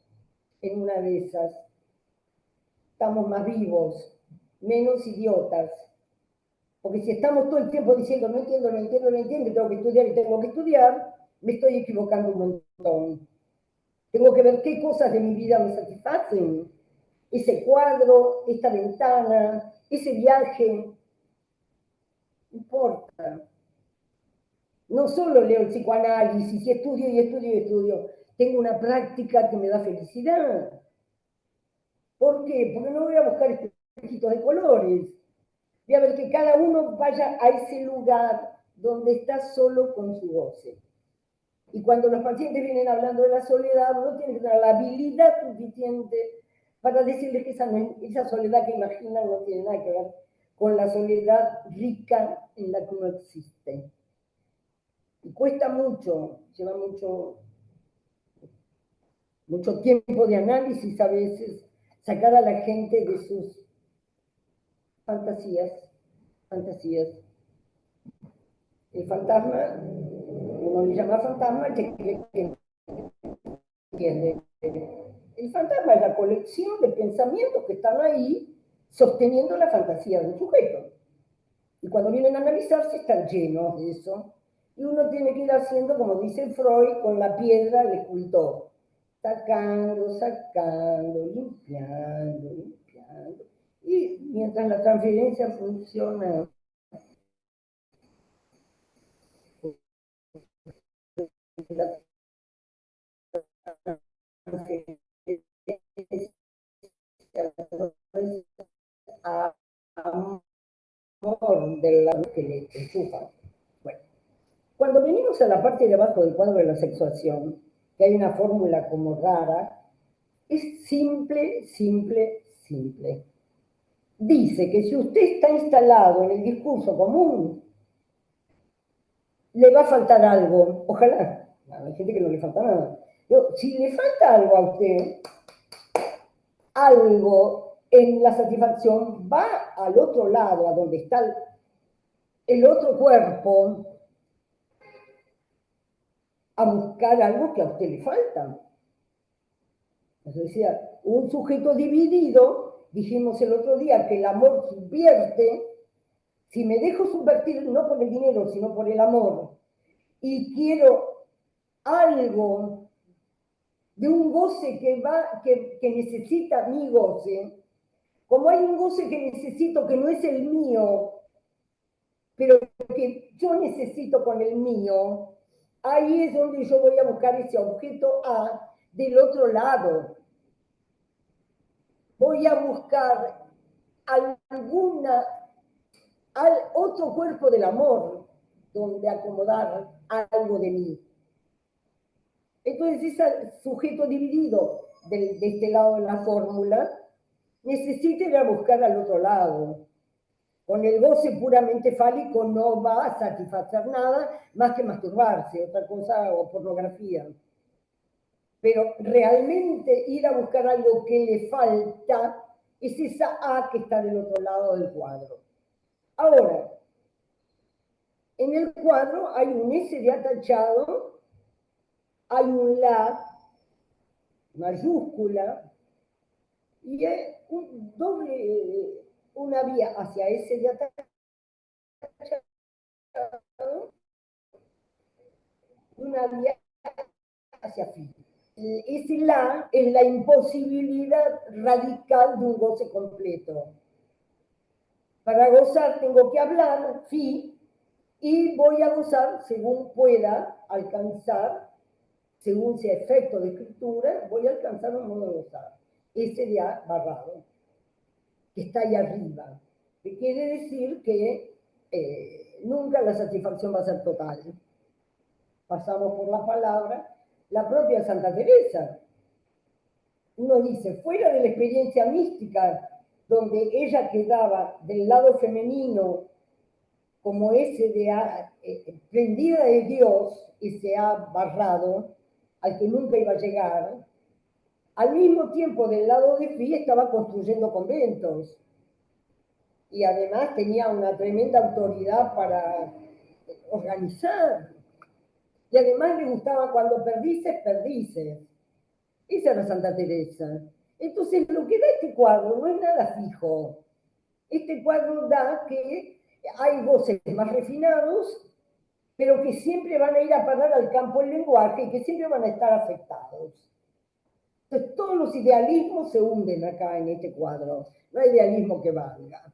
en una de esas. Estamos más vivos, menos idiotas. Porque si estamos todo el tiempo diciendo no entiendo, no entiendo, no entiendo, tengo que estudiar y tengo que estudiar, me estoy equivocando un montón. Tengo que ver qué cosas de mi vida me satisfacen. Ese cuadro, esta ventana, ese viaje, no importa. No solo leo el psicoanálisis y estudio y estudio y estudio. Tengo una práctica que me da felicidad. ¿Por qué? Porque no voy a buscar espejitos de colores. Voy a ver que cada uno vaya a ese lugar donde está solo con su goce. Y cuando los pacientes vienen hablando de la soledad, uno tiene que tener la habilidad suficiente para decirles que esa soledad que imaginan no tiene nada que ver con la soledad rica en la que uno existe. Y cuesta mucho, lleva mucho tiempo de análisis a veces, sacar a la gente de sus fantasías. El fantasma, uno le llama fantasma, que entiende. El fantasma es la colección de pensamientos que están ahí sosteniendo la fantasía del sujeto. Y cuando vienen a analizarse están llenos de eso. Y uno tiene que ir haciendo, como dice Freud, con la piedra el escultor. Sacando, limpiando. Y mientras la transferencia funciona, a amor de la que le enchufa. Bueno, cuando venimos a la parte de abajo del cuadro de la sexuación, que hay una fórmula como rara, es simple, simple, simple. Dice que si usted está instalado en el discurso común, le va a faltar algo. Ojalá. Hay gente que no le falta nada. Pero si le falta algo a usted, algo en la satisfacción va al otro lado, a donde está el otro cuerpo, a buscar algo que a usted le falta. Entonces decía, un sujeto dividido, dijimos el otro día que el amor subvierte, si me dejo subvertir no por el dinero, sino por el amor, y quiero algo de un goce que necesita mi goce, como hay un goce que necesito que no es el mío, pero que yo necesito con el mío, ahí es donde yo voy a buscar ese objeto A del otro lado. Voy a buscar al otro cuerpo del amor donde acomodar algo de mí. Entonces, ese sujeto dividido de este lado de la fórmula necesita ir a buscar al otro lado. Con el goce puramente fálico no va a satisfacer nada más que masturbarse, otra cosa, o pornografía. Pero realmente ir a buscar algo que le falta es esa A que está del otro lado del cuadro. Ahora, en el cuadro hay un S de atachado, hay un La mayúscula y hay una vía hacia S de atachado, una vía hacia fin. Ese La es la imposibilidad radical de un goce completo. Para gozar tengo que hablar, fi, y voy a gozar según pueda alcanzar, según sea efecto de escritura, voy a alcanzar un modo de gozar. Ese de A barrado, que está ahí arriba, que quiere decir que nunca la satisfacción va a ser total. Pasamos por la palabra, la propia Santa Teresa. Uno dice, fuera de la experiencia mística, donde ella quedaba del lado femenino como ese de prendida de Dios, ese A barrado, al que nunca iba a llegar, al mismo tiempo del lado de Fi estaba construyendo conventos y además tenía una tremenda autoridad para organizar. Y además le gustaba cuando perdices, perdices. Esa era Santa Teresa. Entonces, lo que da este cuadro no es nada fijo. Este cuadro da que hay voces más refinados, pero que siempre van a ir a parar al campo del lenguaje y que siempre van a estar afectados. Entonces, todos los idealismos se hunden acá en este cuadro. No hay idealismo que valga.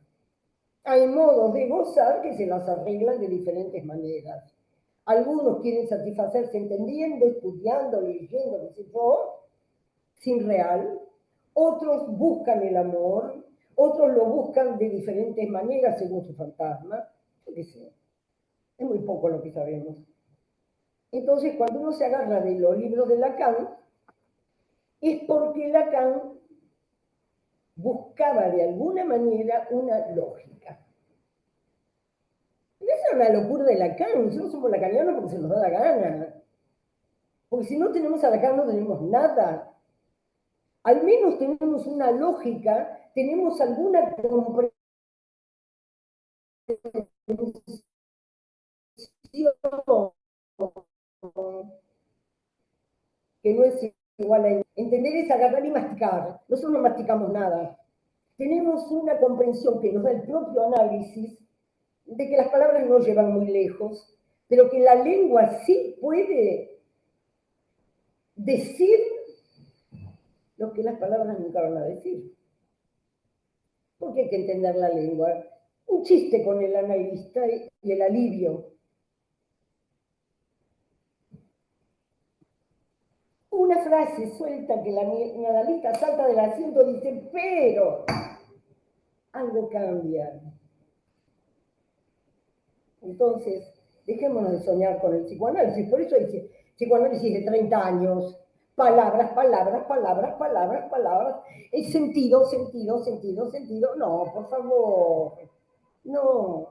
Hay modos de gozar que se las arreglan de diferentes maneras. Algunos quieren satisfacerse entendiendo, estudiando, leyendo, qué sé yo, sin real. Otros buscan el amor, otros lo buscan de diferentes maneras según su fantasma. Yo qué sé. Es muy poco lo que sabemos. Entonces, cuando uno se agarra de los libros de Lacan, es porque Lacan buscaba de alguna manera una lógica. Esa es una locura de Lacan. Nosotros somos lacanianos porque se nos da la gana. Porque si no tenemos a Lacan no tenemos nada. Al menos tenemos una lógica, tenemos alguna comprensión que no es igual a entender es agarrar y masticar. Nosotros no masticamos nada. Tenemos una comprensión que nos da el propio análisis de que las palabras no llevan muy lejos, pero que la lengua sí puede decir lo que las palabras nunca van a decir. Porque hay que entender la lengua. Un chiste con el analista y el alivio. una frase suelta que la analista salta del asiento y dice, pero algo cambia. Entonces, dejémonos de soñar con el psicoanálisis. Por eso hay psicoanálisis de 30 años. Palabras, palabras, palabras, palabras, palabras. El sentido, sentido, sentido, sentido. No, por favor. No.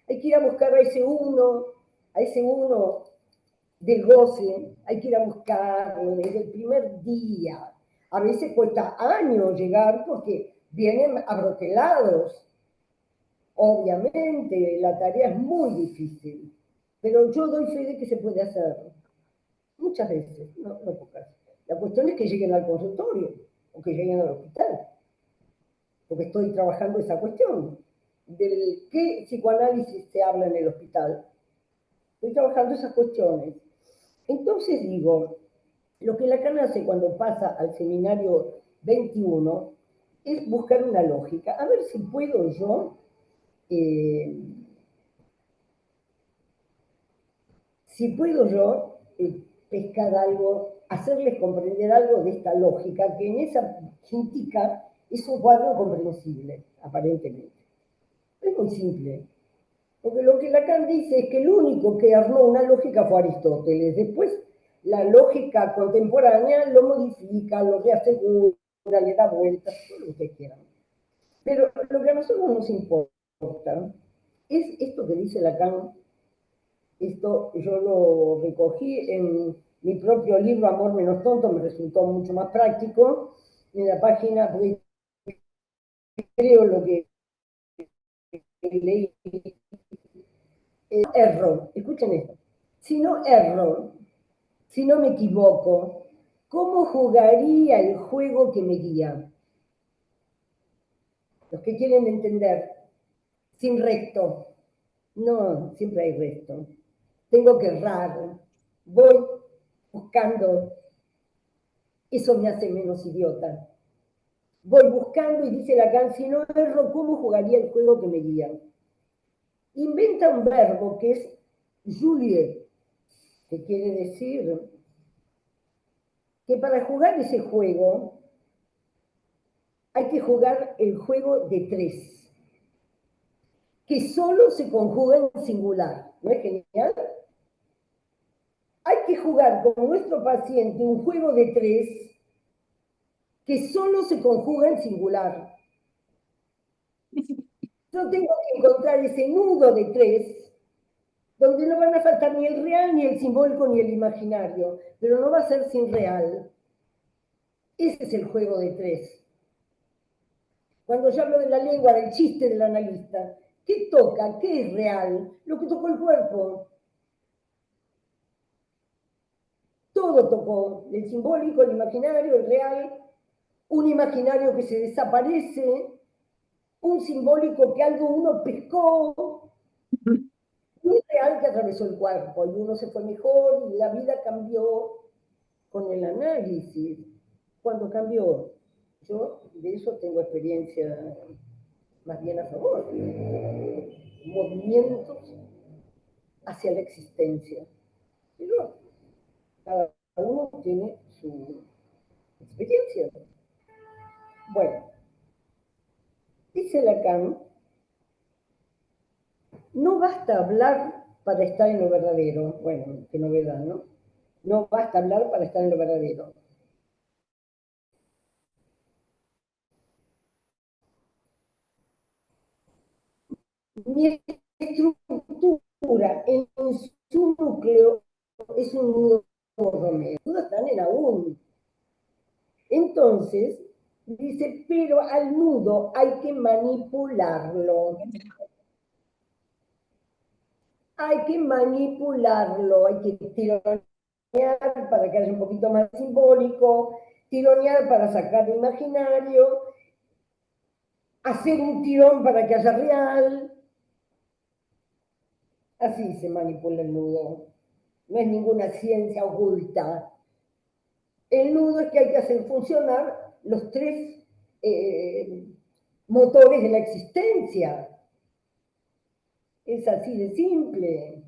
Hay que ir a buscar a ese uno del goce. Hay que ir a buscarlo desde el primer día. A veces cuesta años llegar porque vienen abroquelados. Obviamente, la tarea es muy difícil, pero yo doy fe de que se puede hacer. Muchas veces, no pocas. La cuestión es que lleguen al consultorio o que lleguen al hospital, porque estoy trabajando esa cuestión. ¿Del qué psicoanálisis se habla en el hospital? Estoy trabajando esas cuestiones. Entonces digo, lo que Lacan hace cuando pasa al seminario 21 es buscar una lógica. A ver si puedo yo si puedo yo pescar algo, hacerles comprender algo de esta lógica, que en esa quintica es un cuadro comprensible, aparentemente. Es muy simple. Porque lo que Lacan dice es que el único que armó una lógica fue Aristóteles. Después, la lógica contemporánea lo modifica, lo reasegura, le da vueltas, todo lo que ustedes quieran. Pero lo que a nosotros nos importa es esto que dice Lacan. Esto yo lo recogí en mi propio libro Amor menos tonto, me resultó mucho más práctico. En la página, porque creo lo que leí, erro, escuchen esto. Si no erro, si no me equivoco, ¿cómo jugaría el juego que me guía? Los que quieren entender, sin recto. No, siempre hay recto. Tengo que errar. Voy buscando. Eso me hace menos idiota. Voy buscando y dice Lacan, si no erro, ¿cómo jugaría el juego que me guía? Inventa un verbo que es jouer, que quiere decir que para jugar ese juego hay que jugar el juego de tres, que solo se conjuga en singular. ¿No es genial? Hay que jugar con nuestro paciente un juego de tres que solo se conjuga en singular. Yo tengo que encontrar ese nudo de tres donde no van a faltar ni el real, ni el simbólico, ni el imaginario, pero no va a ser sin real. Ese es el juego de tres. Cuando yo hablo de la lengua, del chiste del analista, ¿qué toca? ¿Qué es real? Lo que tocó el cuerpo. Todo tocó, el simbólico, el imaginario, el real, un imaginario que se desaparece, un simbólico que algo uno pescó, un real que atravesó el cuerpo y uno se fue mejor y la vida cambió con el análisis. Cuando cambió, yo de eso tengo experiencia más bien a favor. Movimientos hacia la existencia. Pero cada uno tiene su experiencia. Bueno, dice Lacan, no basta hablar para estar en lo verdadero. Bueno, qué novedad, ¿no? No basta hablar para estar en lo verdadero. Mi estructura en su núcleo es un nudo romero. Todas están en aún. Entonces, dice, pero al nudo hay que manipularlo. Hay que manipularlo, hay que tironear para que haya un poquito más simbólico, tironear para sacar el imaginario, hacer un tirón para que haya real. Así se manipula el nudo. No es ninguna ciencia oculta. El nudo es que hay que hacer funcionar los tres motores de la existencia. Es así de simple.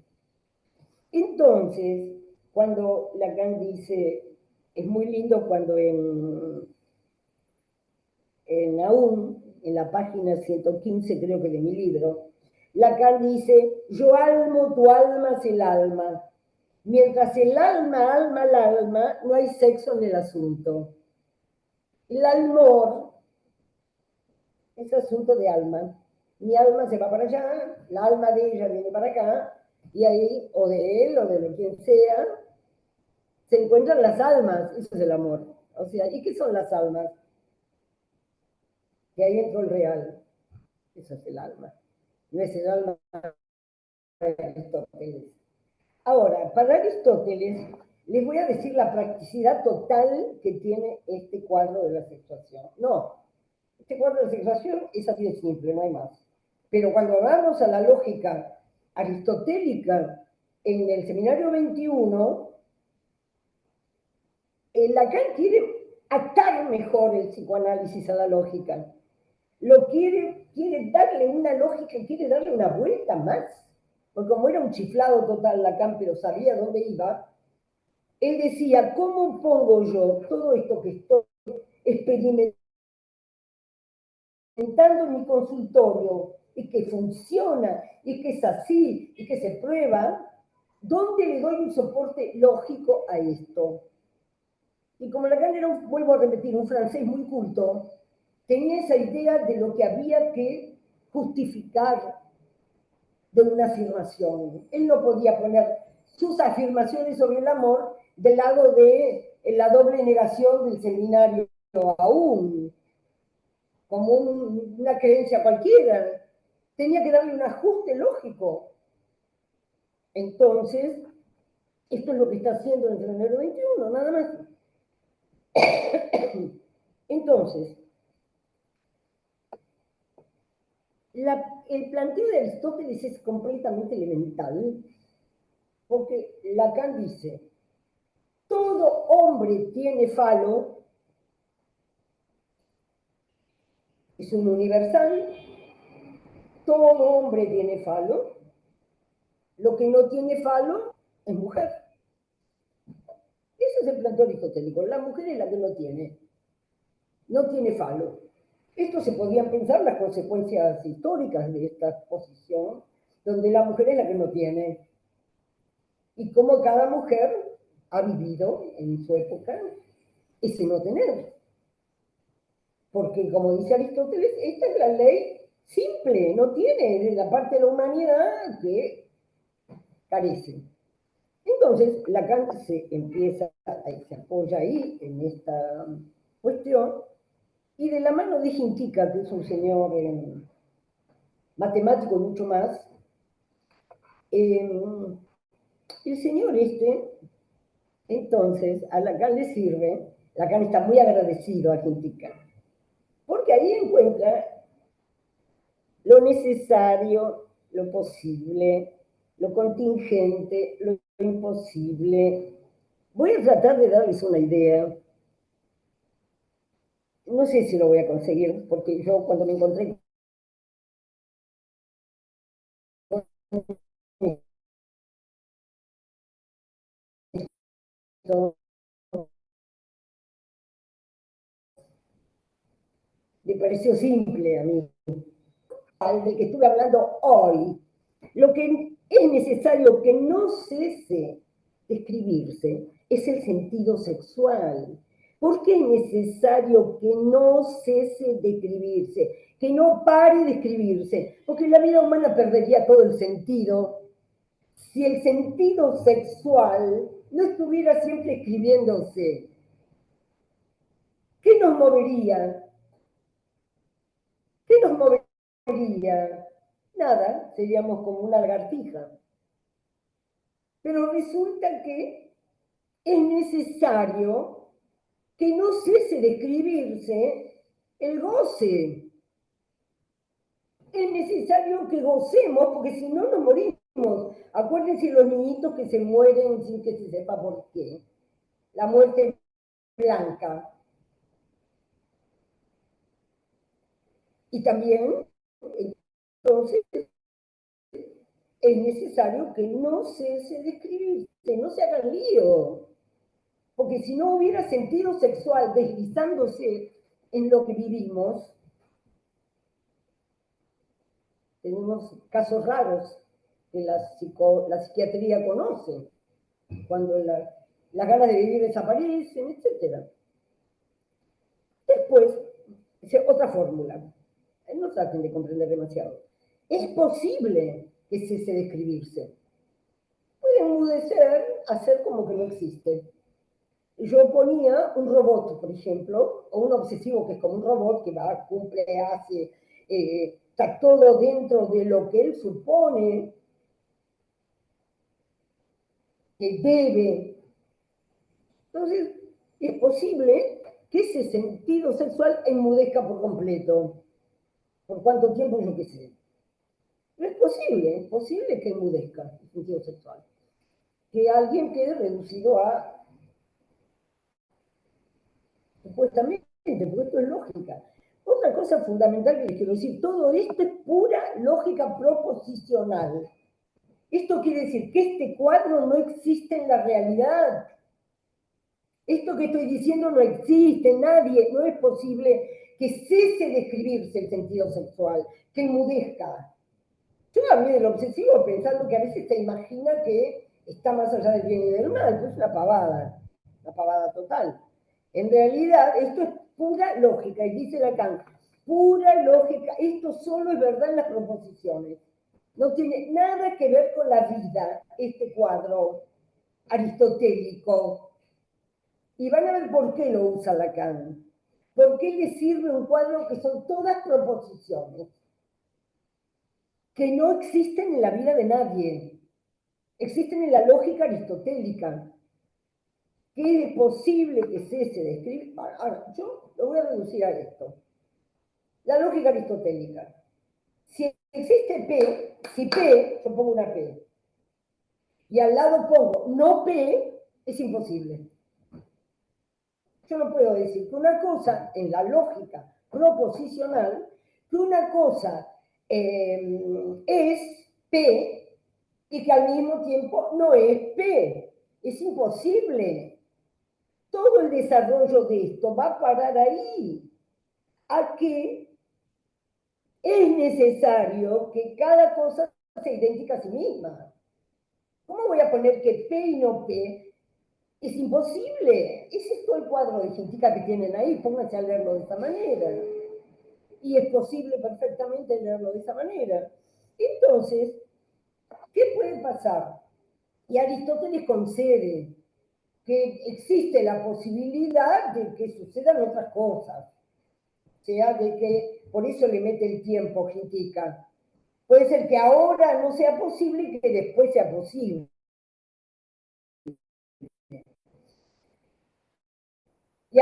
Entonces, cuando Lacan dice, Es muy lindo cuando en Nahum, en la página 115 creo que de mi libro, Lacan dice, yo almo, tu alma es el alma. Mientras el alma alma el alma, no hay sexo en el asunto. El amor es asunto de alma. Mi alma se va para allá, la alma de ella viene para acá, y ahí, o de él, o de quien sea, se encuentran las almas. Eso es el amor. O sea, ¿y qué son las almas? Que ahí entró el real. Eso es el alma. No es el alma de Aristóteles. Ahora, para Aristóteles, les voy a decir la practicidad total que tiene este cuadro de la sexuación. No, este cuadro de la sexuación es así de simple, no hay más. Pero cuando vamos a la lógica aristotélica en el seminario 21, Lacan quiere atar mejor el psicoanálisis a la lógica. Lo quiere darle una lógica, quiere darle una vuelta más. Porque como era un chiflado total Lacan, pero sabía dónde iba, él decía, ¿cómo pongo yo todo esto que estoy experimentando en mi consultorio y que funciona y que es así y que se prueba? ¿Dónde le doy un soporte lógico a esto? Y como Lacan era, vuelvo a repetir, un francés muy culto, tenía esa idea de lo que había que justificar de una afirmación. Él no podía poner sus afirmaciones sobre el amor del lado de la doble negación del seminario aún, como una creencia cualquiera. Tenía que darle un ajuste lógico. Entonces, esto es lo que está haciendo en el seminario 21, nada más. Entonces, el planteo de Aristóteles es completamente elemental, porque Lacan dice, todo hombre tiene falo, es un universal, todo hombre tiene falo, lo que no tiene falo es mujer. Eso es el planteo aristotélico, la mujer es la que no tiene falo. Esto se podían pensar las consecuencias históricas de esta posición, donde la mujer es la que no tiene. Y cómo cada mujer ha vivido en su época ese no tener. Porque, como dice Aristóteles, esta es la ley simple, no tiene la parte de la humanidad que carece. Entonces, Lacan se apoya ahí en esta cuestión, y de la mano de Gintica, que es un señor matemático mucho más, el señor entonces, a Lacan le sirve, Lacan está muy agradecido a Gintica, porque ahí encuentra lo necesario, lo posible, lo contingente, lo imposible. Voy a tratar de darles una idea. No sé si lo voy a conseguir, porque yo cuando me encontré con esto, me pareció simple a mí, al del que estuve hablando hoy. Lo que es necesario que no cese de escribirse es el sentido sexual. ¿Por qué es necesario que no cese de escribirse? Que no pare de escribirse. Porque la vida humana perdería todo el sentido si el sentido sexual no estuviera siempre escribiéndose. ¿Qué nos movería? ¿Qué nos movería? Nada, seríamos como una lagartija. Pero resulta que es necesario que no cese de escribirse el goce. Es necesario que gocemos, porque si no nos morimos. Acuérdense los niñitos que se mueren sin que se sepa por qué. La muerte blanca. Y también, entonces, es necesario que no cese de escribirse, no se hagan lío. Porque si no hubiera sentido sexual deslizándose en lo que vivimos, tenemos casos raros que la psiquiatría conoce, cuando las ganas de vivir desaparecen, etc. Después, otra fórmula. No traten de comprender demasiado. Es posible que cese de escribirse. Puede enmudecer, hacer como que no existe. Yo ponía un robot, por ejemplo, o un obsesivo que es como un robot que va, cumple, hace, está todo dentro de lo que él supone que debe. Entonces, es posible que ese sentido sexual enmudezca por completo. ¿Por cuánto tiempo? Yo qué sé. Pero es posible que enmudezca el sentido sexual. Que alguien quede reducido a, supuestamente, porque esto es lógica. Otra cosa fundamental que les quiero decir, todo esto es pura lógica proposicional. Esto quiere decir que este cuadro no existe en la realidad. Esto que estoy diciendo no existe, nadie, no es posible que cese de escribirse el sentido sexual, que enmudezca. Yo hablé del obsesivo pensando que a veces se imagina que está más allá del bien y del mal, pero es una pavada total. En realidad, esto es pura lógica, y dice Lacan, pura lógica, esto solo es verdad en las proposiciones. No tiene nada que ver con la vida, este cuadro aristotélico. Y van a ver por qué lo usa Lacan. ¿Por qué le sirve un cuadro que son todas proposiciones? Que no existen en la vida de nadie. Existen en la lógica aristotélica. Que es posible que cese de escribir. Ahora, yo lo voy a reducir a esto. La lógica aristotélica. Si existe P, si P, yo pongo una P, y al lado pongo no P, es imposible. Yo no puedo decir que una cosa, en la lógica proposicional, que una cosa es P y que al mismo tiempo no es P. Es imposible. Todo el desarrollo de esto va a parar ahí, a que es necesario que cada cosa sea idéntica a sí misma. ¿Cómo voy a poner que P y no P? Es imposible. Ese es todo el cuadro de genética que tienen ahí. Pónganse a leerlo de esta manera. Y es posible perfectamente leerlo de esa manera. Entonces, ¿qué puede pasar? Y Aristóteles concede que existe la posibilidad de que sucedan otras cosas. O sea, de que por eso le mete el tiempo, Gitica. Puede ser que ahora no sea posible y que después sea posible. Y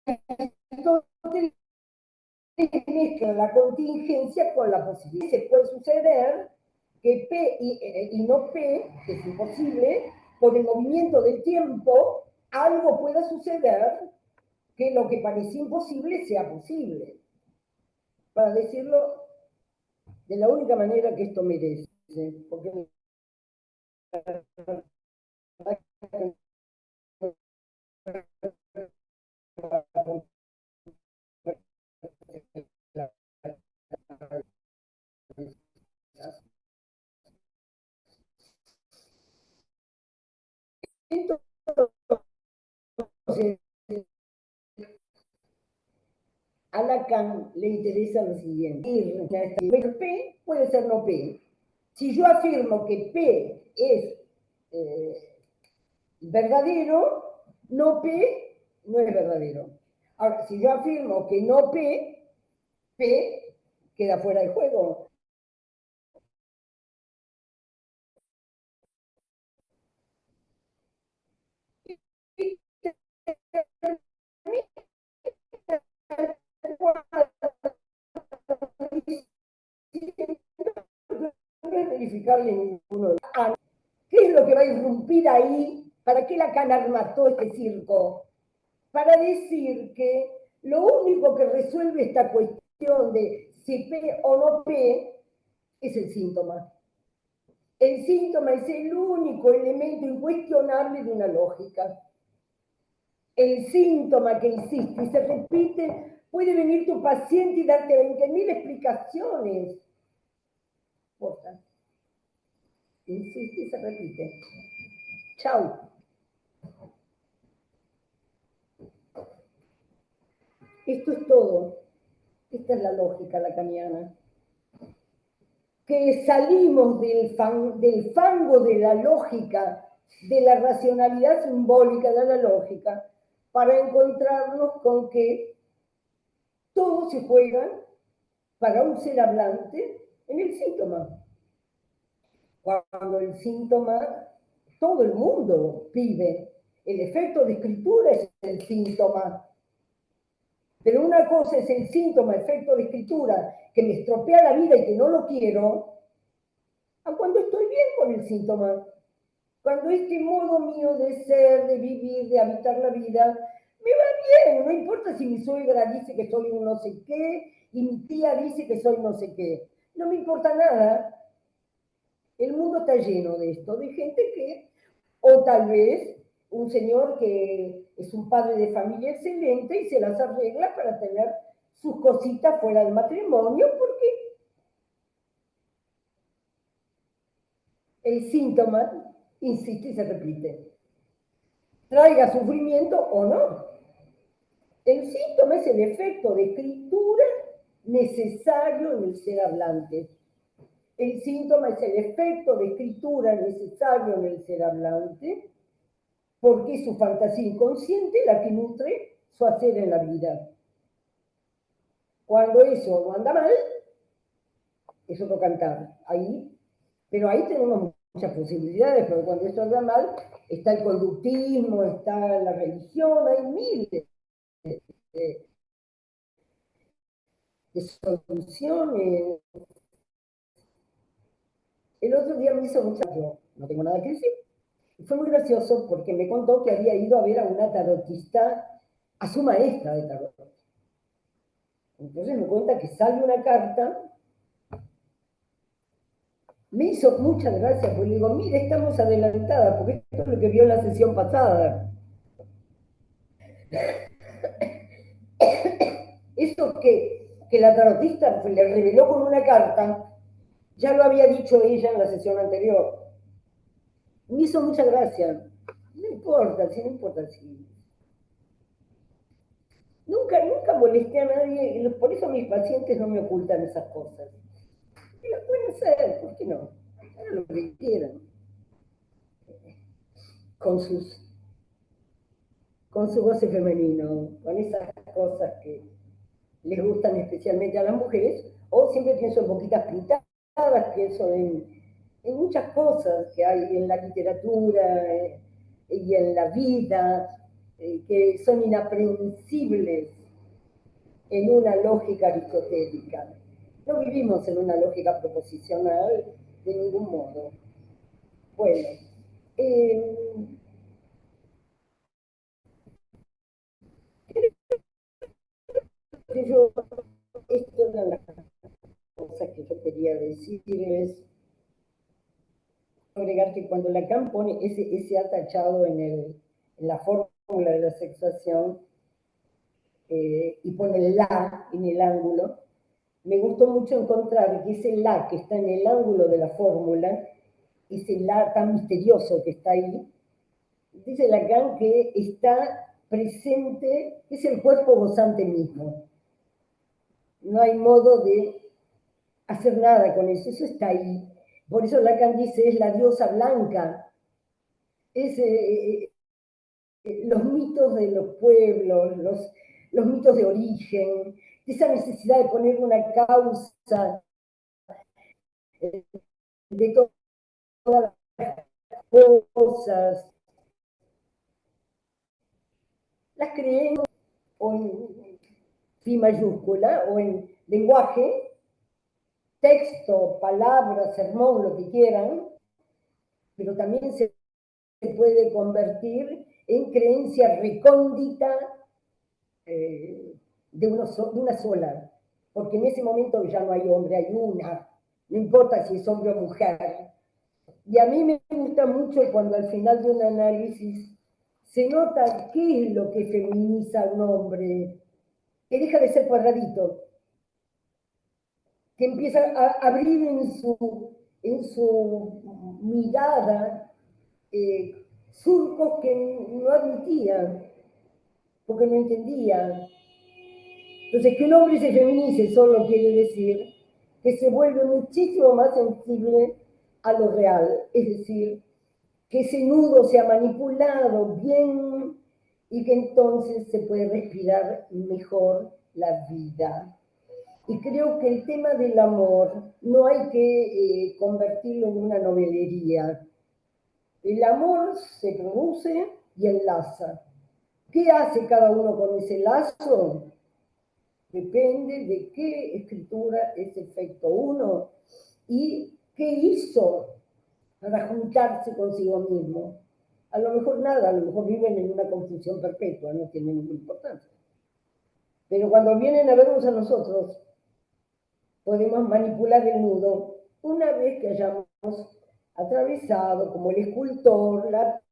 Aristóteles mezcla la contingencia con la posibilidad. Se puede suceder que P y no P, que es imposible, por el movimiento del tiempo, algo pueda suceder que lo que parecía imposible sea posible. Para decirlo de la única manera que esto merece, porque entonces a Lacan le interesa lo siguiente. P puede ser no P. Si yo afirmo que P es verdadero, no P no es verdadero. Ahora, si yo afirmo que no P, P queda fuera de juego. No es verificarle ninguno de los. ¿Qué es lo que va a irrumpir ahí? ¿Para qué Lacan armató este circo? Para decir que lo único que resuelve esta cuestión de si P o no P es el síntoma. El síntoma es el único elemento incuestionable de una lógica. El síntoma que insiste y se repite, puede venir tu paciente y darte 20.000 explicaciones. Porta. Insiste y se repite. Chau. Esto es todo. Esta es la lógica lacaniana. Que salimos del fango de la lógica, de la racionalidad simbólica de la lógica, para encontrarnos con que todo se juega para un ser hablante en el síntoma. Cuando el síntoma, todo el mundo vive. El efecto de escritura es el síntoma. Pero una cosa es el síntoma, efecto de escritura, que me estropea la vida y que no lo quiero, a cuando estoy bien con el síntoma. Cuando este modo mío de ser, de vivir, de habitar la vida, me va bien. No importa si mi suegra dice que soy un no sé qué y mi tía dice que soy no sé qué. No me importa nada. El mundo está lleno de esto, de gente que, o tal vez un señor que es un padre de familia excelente y se las arregla para tener sus cositas fuera del matrimonio, porque el síntoma insiste y se repite. Traiga sufrimiento o no. El síntoma es el efecto de escritura necesario en el ser hablante. El síntoma es el efecto de escritura necesario en el ser hablante, porque es su fantasía inconsciente la que nutre su hacer en la vida. Cuando eso no anda mal, es otro cantar. Ahí, pero ahí tenemos muchas posibilidades, porque cuando esto anda mal, está el conductismo, está la religión, hay miles de soluciones. El otro día me hizo mucha, yo no tengo nada que decir. Y fue muy gracioso porque me contó que había ido a ver a una tarotista, a su maestra de tarot. Entonces me cuenta que sale una carta. Me hizo mucha gracia, porque le digo, mire, estamos adelantadas, porque esto es lo que vio en la sesión pasada. Eso que la tarotista le reveló con una carta, ya lo había dicho ella en la sesión anterior. Me hizo mucha gracia. No importa, si no importa, si. Nunca molesté a nadie, por eso mis pacientes no me ocultan esas cosas. Y las pueden hacer, ¿por qué no? Hagan lo que quieran. Con sus con su goce femenino, con esas cosas que les gustan especialmente a las mujeres, o siempre pienso en boquitas pintadas, pienso en muchas cosas que hay en la literatura y en la vida, que son inaprehensibles en una lógica aristotélica. No vivimos en una lógica proposicional de ningún modo. Bueno, eh, yo, esto eran las cosas que yo quería decirles. Agregar que cuando Lacan pone ese atachado en la fórmula de la sexuación y pone el la en el ángulo, me gustó mucho encontrar que ese la que está en el ángulo de la fórmula, ese la tan misterioso que está ahí, dice Lacan que está presente, es el cuerpo gozante mismo. No hay modo de hacer nada con eso, eso está ahí. Por eso Lacan dice, es la diosa blanca, es los mitos de los pueblos, los mitos de origen, esa necesidad de poner una causa de todas las cosas, las creemos o en fi mayúscula o en lenguaje, texto, palabra, sermón, lo que quieran, pero también se puede convertir en creencia recóndita de una sola, porque en ese momento ya no hay hombre, hay una, no importa si es hombre o mujer. Y a mí me gusta mucho cuando al final de un análisis se nota qué es lo que feminiza a un hombre, que deja de ser cuadradito, que empieza a abrir en su mirada surcos que no admitía, porque no entendía. Entonces, que un hombre se feminice solo quiere decir que se vuelve muchísimo más sensible a lo real, es decir, que ese nudo sea manipulado bien y que entonces se puede respirar mejor la vida. Y creo que el tema del amor no hay que convertirlo en una novelería. El amor se produce y enlaza. ¿Qué hace cada uno con ese lazo? Depende de qué escritura es efecto uno y qué hizo para juntarse consigo mismo. A lo mejor nada, a lo mejor viven en una confusión perpetua, no tiene ninguna importancia. Pero cuando vienen a vernos a nosotros, podemos manipular el nudo una vez que hayamos atravesado, como el escultor, la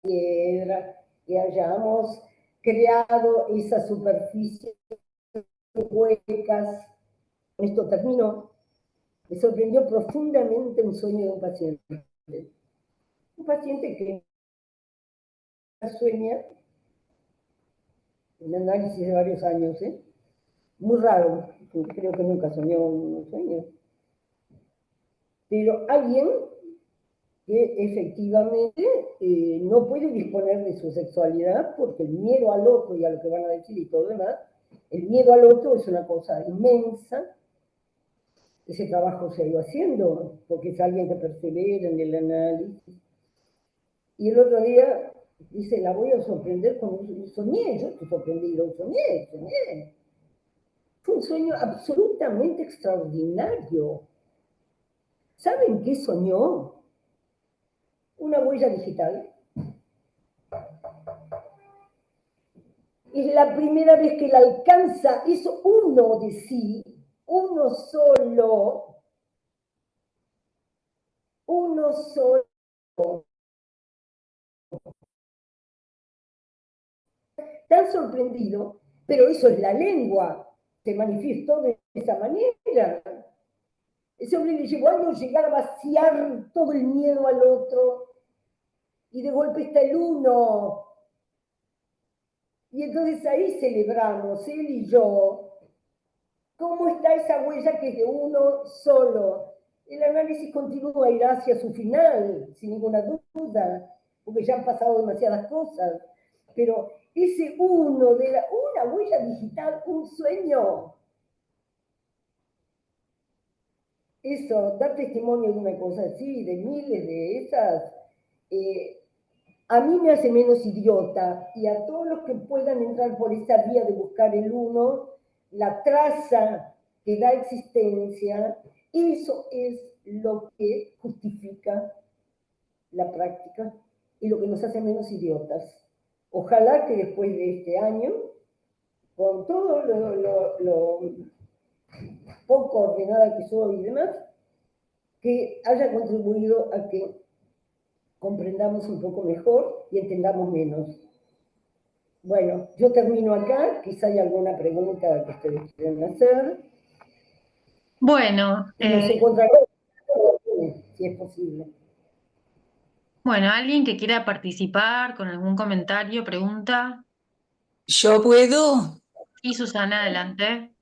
piedra, que hayamos creado esa superficie huecas. Con esto termino. Me sorprendió profundamente un sueño de un paciente. Un paciente que sueña, en análisis de varios años, muy raro, creo que nunca soñó un sueño. Pero alguien que efectivamente no puede disponer de su sexualidad porque el miedo al otro y a lo que van a decir y todo lo demás, el miedo al otro es una cosa inmensa. Ese trabajo se ha ido haciendo porque es alguien que persevera en el análisis. Y el otro día dice, la voy a sorprender con un soñé, yo estoy sorprendido, soñé. Fue un sueño absolutamente extraordinario. ¿Saben qué soñó? Una huella digital. Es la primera vez que la alcanza, es uno de sí, uno solo, uno solo. Tan sorprendido, pero eso es la lengua, se manifestó de esa manera. Ese hombre le llevó a llegar a vaciar todo el miedo al otro, y de golpe está el uno. Y entonces ahí celebramos, él y yo, cómo está esa huella que es de uno solo. El análisis continúa, irá hacia su final, sin ninguna duda, porque ya han pasado demasiadas cosas. Pero ese uno, una huella digital, un sueño, eso, dar testimonio de una cosa así, de miles de esas, a mí me hace menos idiota, y a todos los que puedan entrar por esa vía de buscar el uno, la traza que da existencia, eso es lo que justifica la práctica y lo que nos hace menos idiotas. Ojalá que después de este año, con todo lo poco ordenada que soy y demás, que haya contribuido a que comprendamos un poco mejor y entendamos menos. Bueno, yo termino acá, quizá hay alguna pregunta que ustedes quieran hacer. Bueno, Y nos encontraremos, si es posible. bueno, alguien que quiera participar con algún comentario, pregunta. ¿Yo puedo? Y Susana, adelante.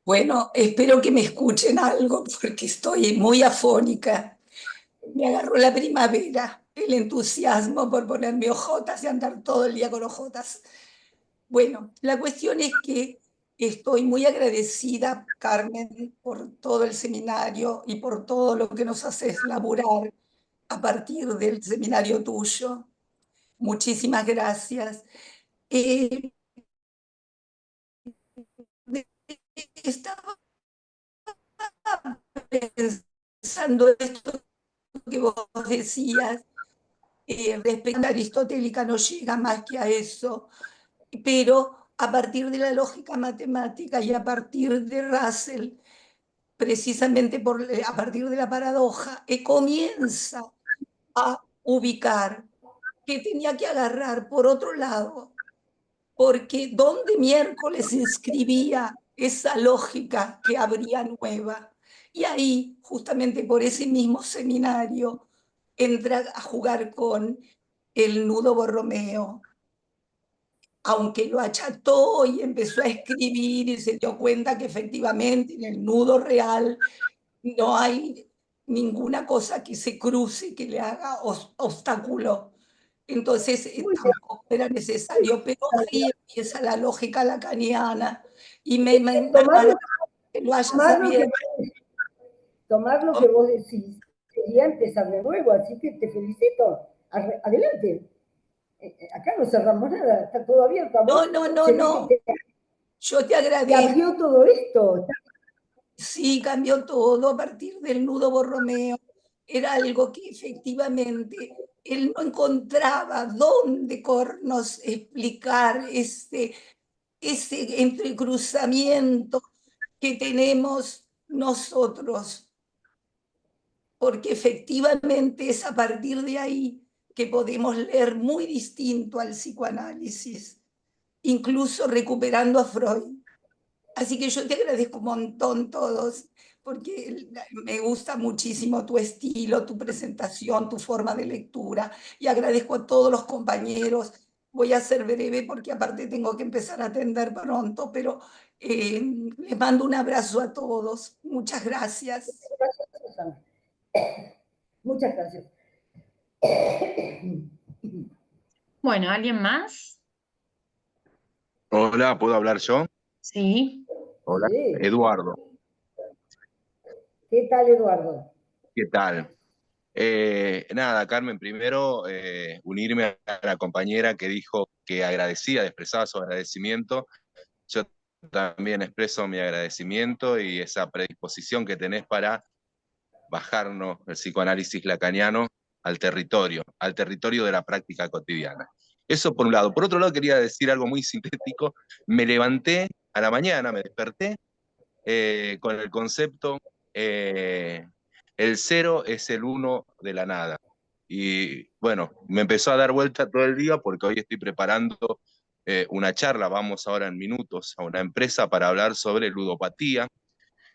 Bueno, espero que me escuchen algo porque estoy muy afónica. Me agarró la primavera, el entusiasmo por ponerme ojotas y andar todo el día con ojotas. Bueno, la cuestión es que estoy muy agradecida, Carmen, por todo el seminario y por todo lo que nos haces laburar a partir del seminario tuyo. Muchísimas gracias. Estaba pensando esto que vos decías, respecto a la aristotélica no llega más que a eso, pero a partir de la lógica matemática y a partir de Russell, precisamente a partir de la paradoja, comienza a ubicar que tenía que agarrar por otro lado, porque ¿dónde miércoles inscribía esa lógica que habría nueva? Y ahí, justamente por ese mismo seminario, entra a jugar con el nudo Borromeo, aunque lo acható y empezó a escribir y se dio cuenta que efectivamente en el nudo real no hay ninguna cosa que se cruce, que le haga obstáculo. Entonces Muy bien, tampoco era necesario, pero ahí empieza la lógica lacaniana y me tomar agrada lo, que lo hayas tomar lo que, abierto. tomar lo que vos decís sería empezar de nuevo, así que te felicito. Adelante. Acá no cerramos nada, está todo abierto. A No, vos no, no, se ve que no, yo te te agradezco. abrió todo esto. Sí, cambió todo a partir del nudo Borromeo. Era algo que efectivamente él no encontraba dónde cornos explicar ese entrecruzamiento que tenemos nosotros, porque efectivamente es a partir de ahí que podemos leer muy distinto al psicoanálisis, incluso recuperando a Freud. Así que yo te agradezco un montón todos, porque me gusta muchísimo tu estilo, tu presentación, tu forma de lectura, y agradezco a todos los compañeros. Voy a ser breve porque aparte tengo que empezar a atender pronto, pero les mando un abrazo a todos. Muchas gracias. Gracias, Susana. Muchas gracias. Bueno, ¿alguien más? Hola, ¿puedo hablar yo? Sí. Hola, Sí. Eduardo, ¿Qué tal, Eduardo? ¿qué tal? Nada, Carmen, primero unirme a la compañera que dijo que agradecía, expresaba su agradecimiento. Yo también expreso mi agradecimiento y esa predisposición que tenés para bajarnos el psicoanálisis lacaniano al territorio de la práctica cotidiana. Eso por un lado. Por otro lado, quería decir algo muy sintético. Me levanté a la mañana, me desperté con el concepto, el cero es el uno de la nada. Y bueno, me empezó a dar vuelta todo el día porque hoy estoy preparando una charla, vamos ahora en minutos a una empresa para hablar sobre ludopatía,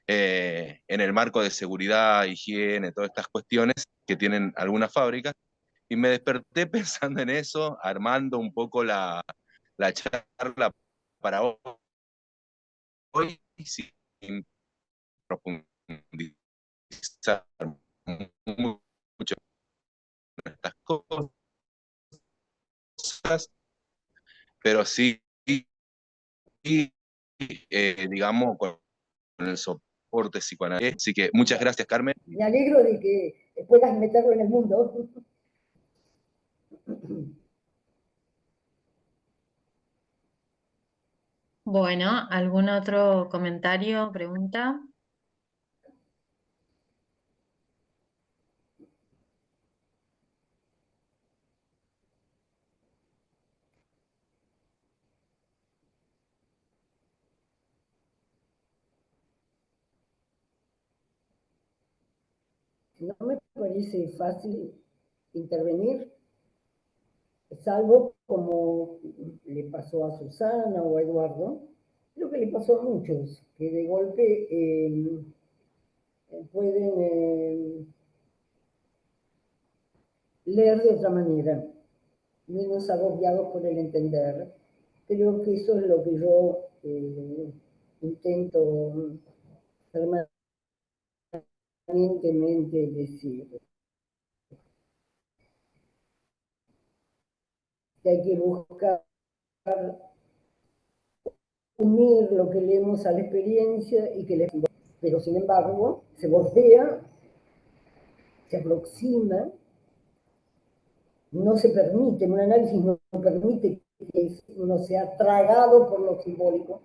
en el marco de seguridad, higiene, todas estas cuestiones que tienen algunas fábricas. Y me desperté pensando en eso, armando un poco la charla para hoy, sin profundizar mucho en estas cosas, pero sí, digamos, con el soporte psicoanalítico. Así que muchas gracias, Carmen. Me alegro de que puedas meterlo en el mundo. Bueno, ¿algún otro comentario, pregunta? No me parece fácil intervenir, salvo como le pasó a Susana o a Eduardo, lo que le pasó a muchos, que de golpe pueden leer de otra manera, menos agobiados por el entender. Creo que eso es lo que yo intento permanentemente decir. Que hay que buscar unir lo que leemos a la experiencia y que le... Pero sin embargo, se bordea, se aproxima, no se permite, un análisis no permite que uno sea tragado por lo simbólico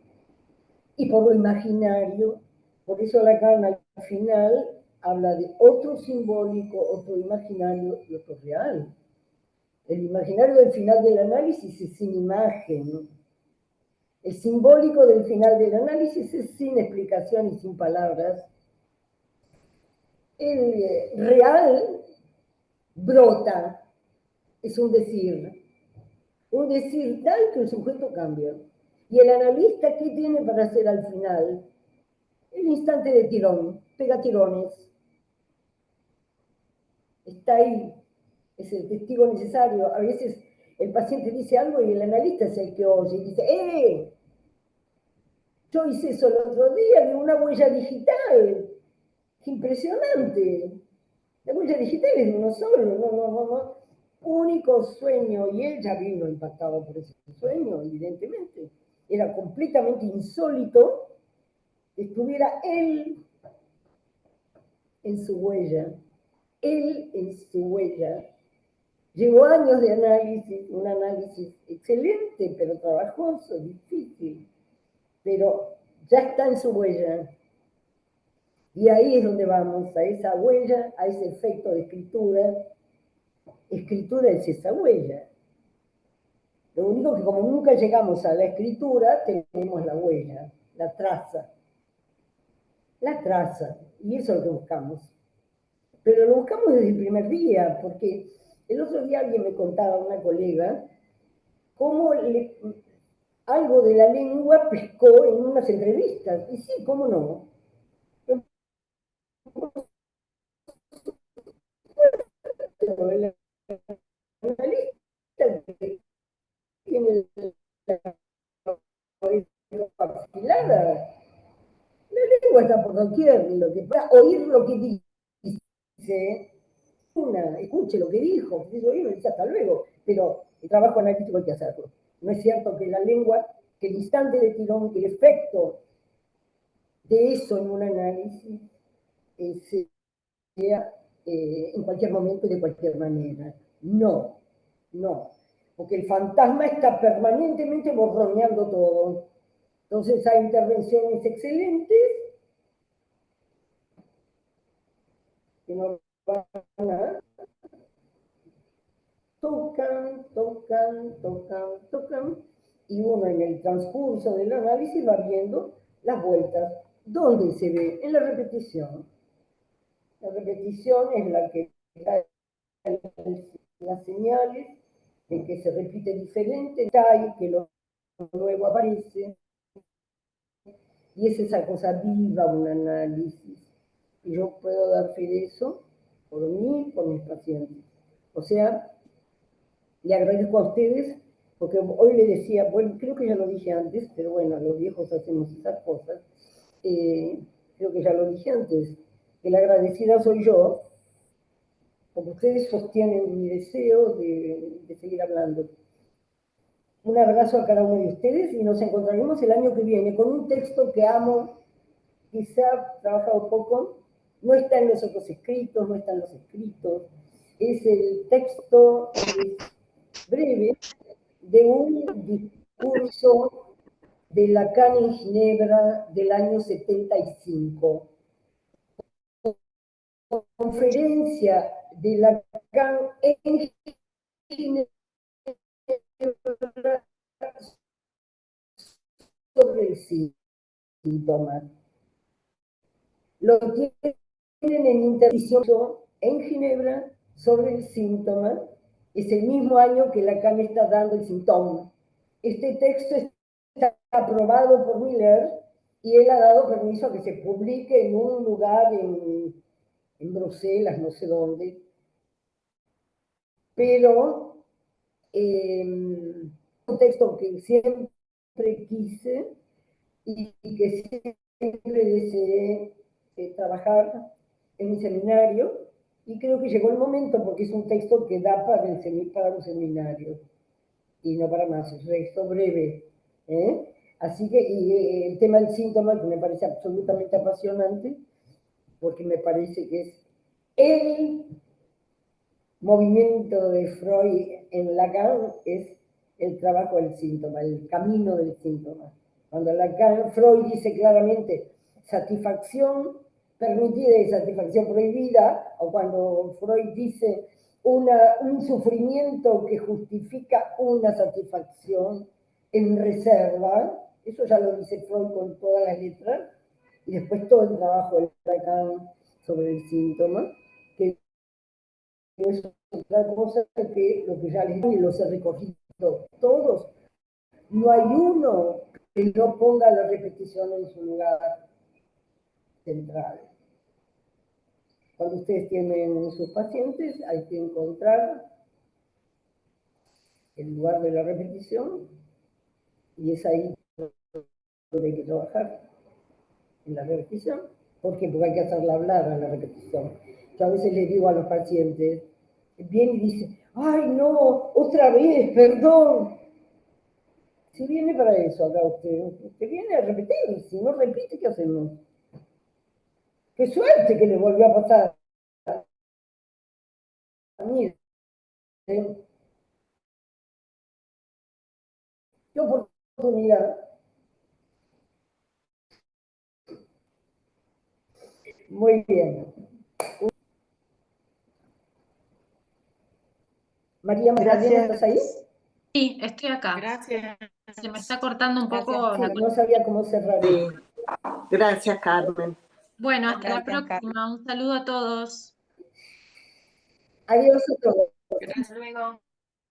y por lo imaginario. Por eso Lacan al final habla de otro simbólico, otro imaginario y otro real. El imaginario del final del análisis es sin imagen. El simbólico del final del análisis es sin explicación y sin palabras. El real brota es un decir tal que el sujeto cambia. Y el analista, ¿qué tiene para hacer al final? El instante de tirón, pega tirones, está ahí, es el testigo necesario. A veces el paciente dice algo y el analista es el que oye y dice, yo hice eso el otro día de una huella digital. ¡Qué impresionante! La huella digital es de uno solo, no. Único sueño, y él ya vino impactado por ese sueño, evidentemente. Era completamente insólito que estuviera él en su huella. Él en su huella. Llevó años de análisis, un análisis excelente, pero trabajoso, difícil. Pero ya está en su huella. Y ahí es donde vamos, a esa huella, a ese efecto de escritura. Escritura es esa huella. Lo único que como nunca llegamos a la escritura, tenemos la huella, la traza. La traza, y eso es lo que buscamos. Pero lo buscamos desde el primer día, porque el otro día alguien me contaba, una colega, cómo algo de la lengua pescó en unas entrevistas. Y sí, cómo no. El analista que tiene la afilada, la lengua está por doquier, lo que pueda oír lo que dice, escuche lo que dijo, si lo dice hasta luego, pero el trabajo analítico hay que hacerlo. No es cierto que la lengua, que el instante de tirón, que el efecto de eso en un análisis sea en cualquier momento y de cualquier manera. No, porque el fantasma está permanentemente borroneando todo. Entonces hay intervenciones excelentes que no van a tocan, y uno en el transcurso del análisis va viendo las vueltas. ¿Dónde se ve? En la repetición. La repetición es la que da las señales de que se repite diferente, y que luego aparece, y es esa cosa viva, un análisis. Y yo puedo dar fe de eso por mí, por mis pacientes. O sea, le agradezco a ustedes, porque hoy le decía, bueno, creo que ya lo dije antes, pero bueno, los viejos hacemos esas cosas. Creo que ya lo dije antes, que la agradecida soy yo, porque ustedes sostienen mi deseo de seguir hablando. Un abrazo a cada uno de ustedes y nos encontraremos el año que viene con un texto que amo, quizá trabajado poco, no está en los otros escritos, no está en los escritos, es el texto breve de un discurso de Lacan en Ginebra del año 75. Conferencia de Lacan en Ginebra sobre el síntoma. Lo tienen en intervención en Ginebra sobre el síntoma. Es el mismo año que Lacan está dando el síntoma. Este texto está aprobado por Miller y él ha dado permiso a que se publique en un lugar en Bruselas, no sé dónde. Pero un texto que siempre quise y que siempre deseé trabajar en mi seminario, y creo que llegó el momento porque es un texto que da para un seminario y no para más, es un texto breve. Así que el tema del síntoma, que me parece absolutamente apasionante, porque me parece que es el movimiento de Freud en Lacan, es el trabajo del síntoma, el camino del síntoma. Cuando Lacan, Freud dice claramente satisfacción permitida y satisfacción prohibida, o cuando Freud dice un sufrimiento que justifica una satisfacción en reserva, eso ya lo dice Freud con todas las letras, y después todo el trabajo de Lacan sobre el síntoma, que es otra cosa que lo que ya les digo, y los he recogido todos. No hay uno que no ponga la repetición en su lugar central. Cuando ustedes tienen sus pacientes, hay que encontrar el lugar de la repetición y es ahí donde hay que trabajar, en la repetición. ¿Por qué? Porque hay que hacerla hablar a la repetición. Yo a veces les digo a los pacientes, vienen y dicen, ¡ay no! ¡Otra vez! ¡Perdón! Si viene para eso acá usted viene a repetir, si no repite, ¿qué hacemos? ¡Qué suerte que le volvió a pasar! Miren, qué oportunidad. Muy bien. María Magdalena, ¿estás ahí? Sí, estoy acá. Gracias. Se me está cortando un poco Gracias. la Sí, no conexión. sabía cómo cerrar. Sí. Gracias, Carmen. Bueno, hasta la Gracias, próxima. Un saludo a todos. Adiós a todos. Gracias. Hasta luego.